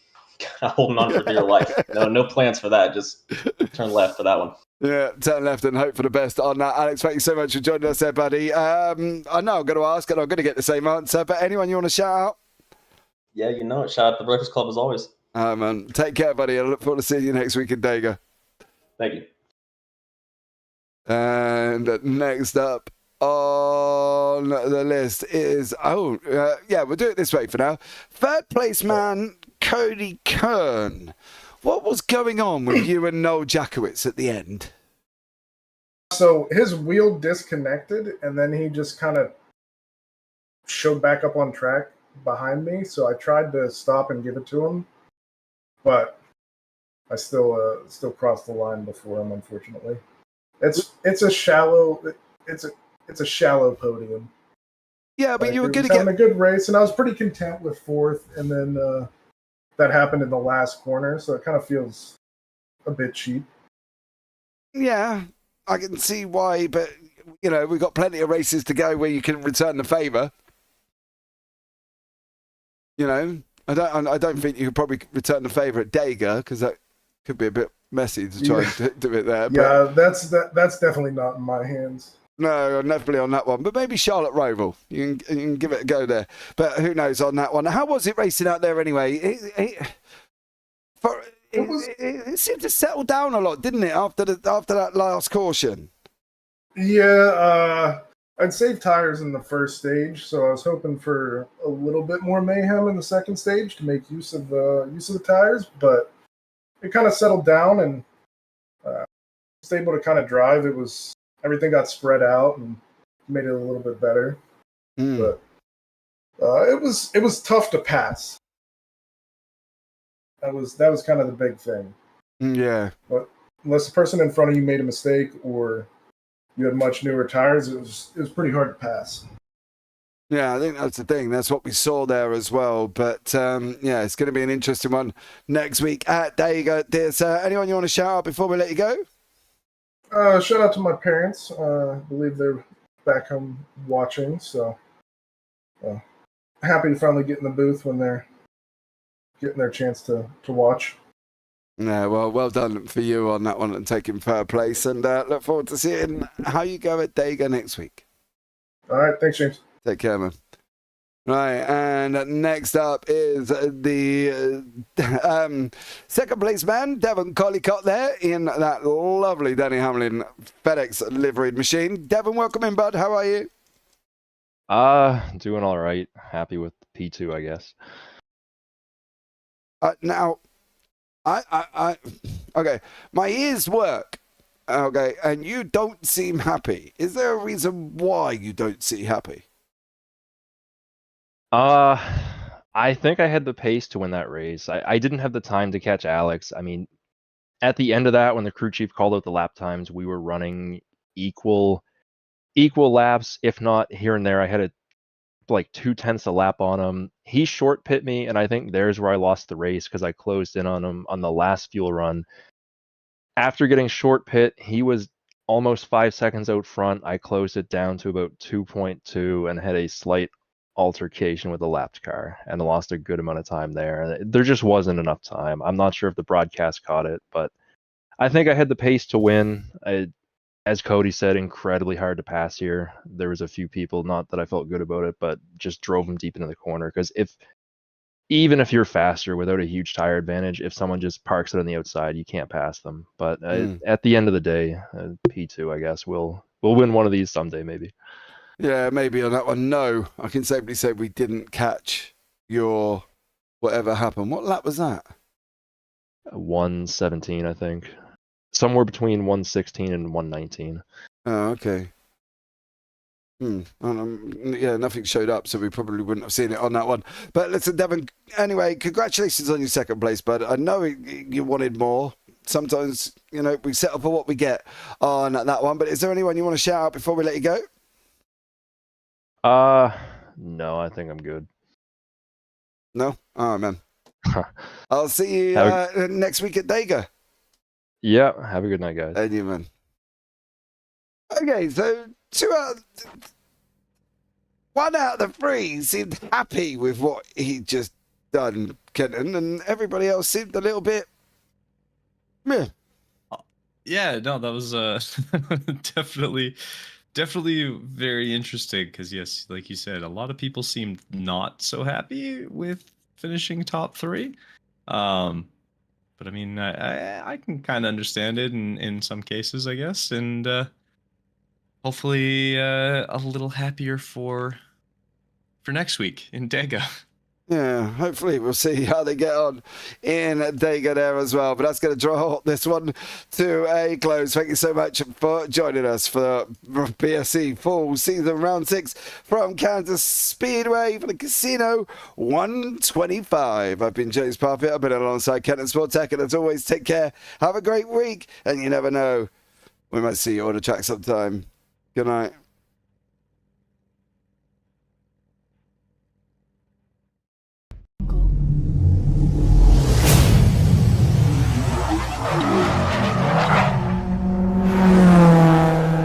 holding on for dear life. No plans for that. Just turn left for that one. Yeah, turn left and hope for the best on that. Alex, thank you so much for joining us there, buddy. I know I'm going to ask, and I'm going to get the same answer, but anyone you want to shout out? Yeah, you know it. Shout out to the Breakfast Club as always. Man, take care, buddy. I look forward to seeing you next week in Dega. Thank you. And next up on the list is, we'll do it this way for now. Third place man, Cody Kern. What was going on with you and Noel Jackowitz at the end? So his wheel disconnected, and then he just kind of showed back up on track behind me. So I tried to stop and give it to him, but I still crossed the line before him. Unfortunately, it's a shallow podium. Yeah, but you were going to get a good race, and I was pretty content with fourth, and then that happened in the last corner, so it kind of feels a bit cheap. Yeah, I can see why, but you know, we've got plenty of races to go where you can return the favour. You know, I don't think you could probably return the favour at Dega, because that could be a bit messy to try and do it there. Yeah, that's definitely not in my hands. No, definitely on that one. But maybe Charlotte Roval. You can give it a go there. But who knows on that one. How was it racing out there anyway? It seemed to settle down a lot, didn't it, after that last caution? Yeah, I'd saved tires in the first stage, so I was hoping for a little bit more mayhem in the second stage to make use of the tires, but it kind of settled down and was able to kind of drive. Everything got spread out and made it a little bit better. But it was tough to pass. That was kind of the big thing. Yeah. But unless the person in front of you made a mistake or you had much newer tires, it was pretty hard to pass. Yeah, I think that's the thing. That's what we saw there as well. But yeah, it's going to be an interesting one next week at Dega. There's anyone you want to shout out before we let you go? Shout out to my parents. I believe they're back home watching, so happy to finally get in the booth when they're getting their chance to watch. Yeah, well done for you on that one and taking third place, and look forward to seeing how you go at Dega next week. All right, thanks, James. Take care, man. Right, and next up is the second place man, Devon Collicott there in that lovely Danny Hamlin FedEx liveried machine. Devon, welcome in, bud. How are you? Doing all right. Happy with P2, I guess. Now, okay, my ears work, okay, and you don't seem happy. Is there a reason why you don't seem happy? I think I had the pace to win that race. I didn't have the time to catch Alex. I mean, at the end of that, when the crew chief called out the lap times, we were running equal laps, if not here and there. I had a like 2/10 a lap on him. He short pit me, and I think there's where I lost the race because I closed in on him on the last fuel run. After getting short pit, he was almost 5 seconds out front. I closed it down to about 2.2 and had a slight altercation with the lapped car and lost a good amount of time there. There just wasn't enough time. I'm not sure if the broadcast caught it, but I think I had the pace to win. As Cody said, incredibly hard to pass here. There was a few people, not that I felt good about it, but just drove them deep into the corner. Because even if you're faster without a huge tire advantage, if someone just parks it on the outside, you can't pass them. But at the end of the day, P2, I guess, we'll win one of these someday, maybe. Yeah, maybe on that one. No, I can safely say we didn't catch your whatever happened. What lap was that? 117, I think. Somewhere between 116 and 119. Oh, okay. Yeah, nothing showed up, so we probably wouldn't have seen it on that one. But listen, Devon, anyway, congratulations on your second place, bud. I know you wanted more. Sometimes, we settle for what we get on that one. But is there anyone you want to shout out before we let you go? No, I think I'm good. No? All right, man. I'll see you next week at Dega. Yeah, have a good night, guys. Thank you, man. Okay, so 1 out of the 3 seemed happy with what he just done, Kenton, and everybody else seemed a little bit meh. Yeah, no, that was definitely very interesting because, yes, like you said, a lot of people seemed not so happy with finishing top 3. But I mean, I can kind of understand it in some cases, I guess, and hopefully a little happier for next week in Dega. Yeah, hopefully we'll see how they get on in Dega there as well. But that's going to draw this one to a close. Thank you so much for joining us for BSC Full Season Round 6 from Kansas Speedway for the Casino 125. I've been James Parfitt. I've been alongside Kenton Sportak. And as always, take care. Have a great week. And you never know, we might see you on the track sometime. Good night.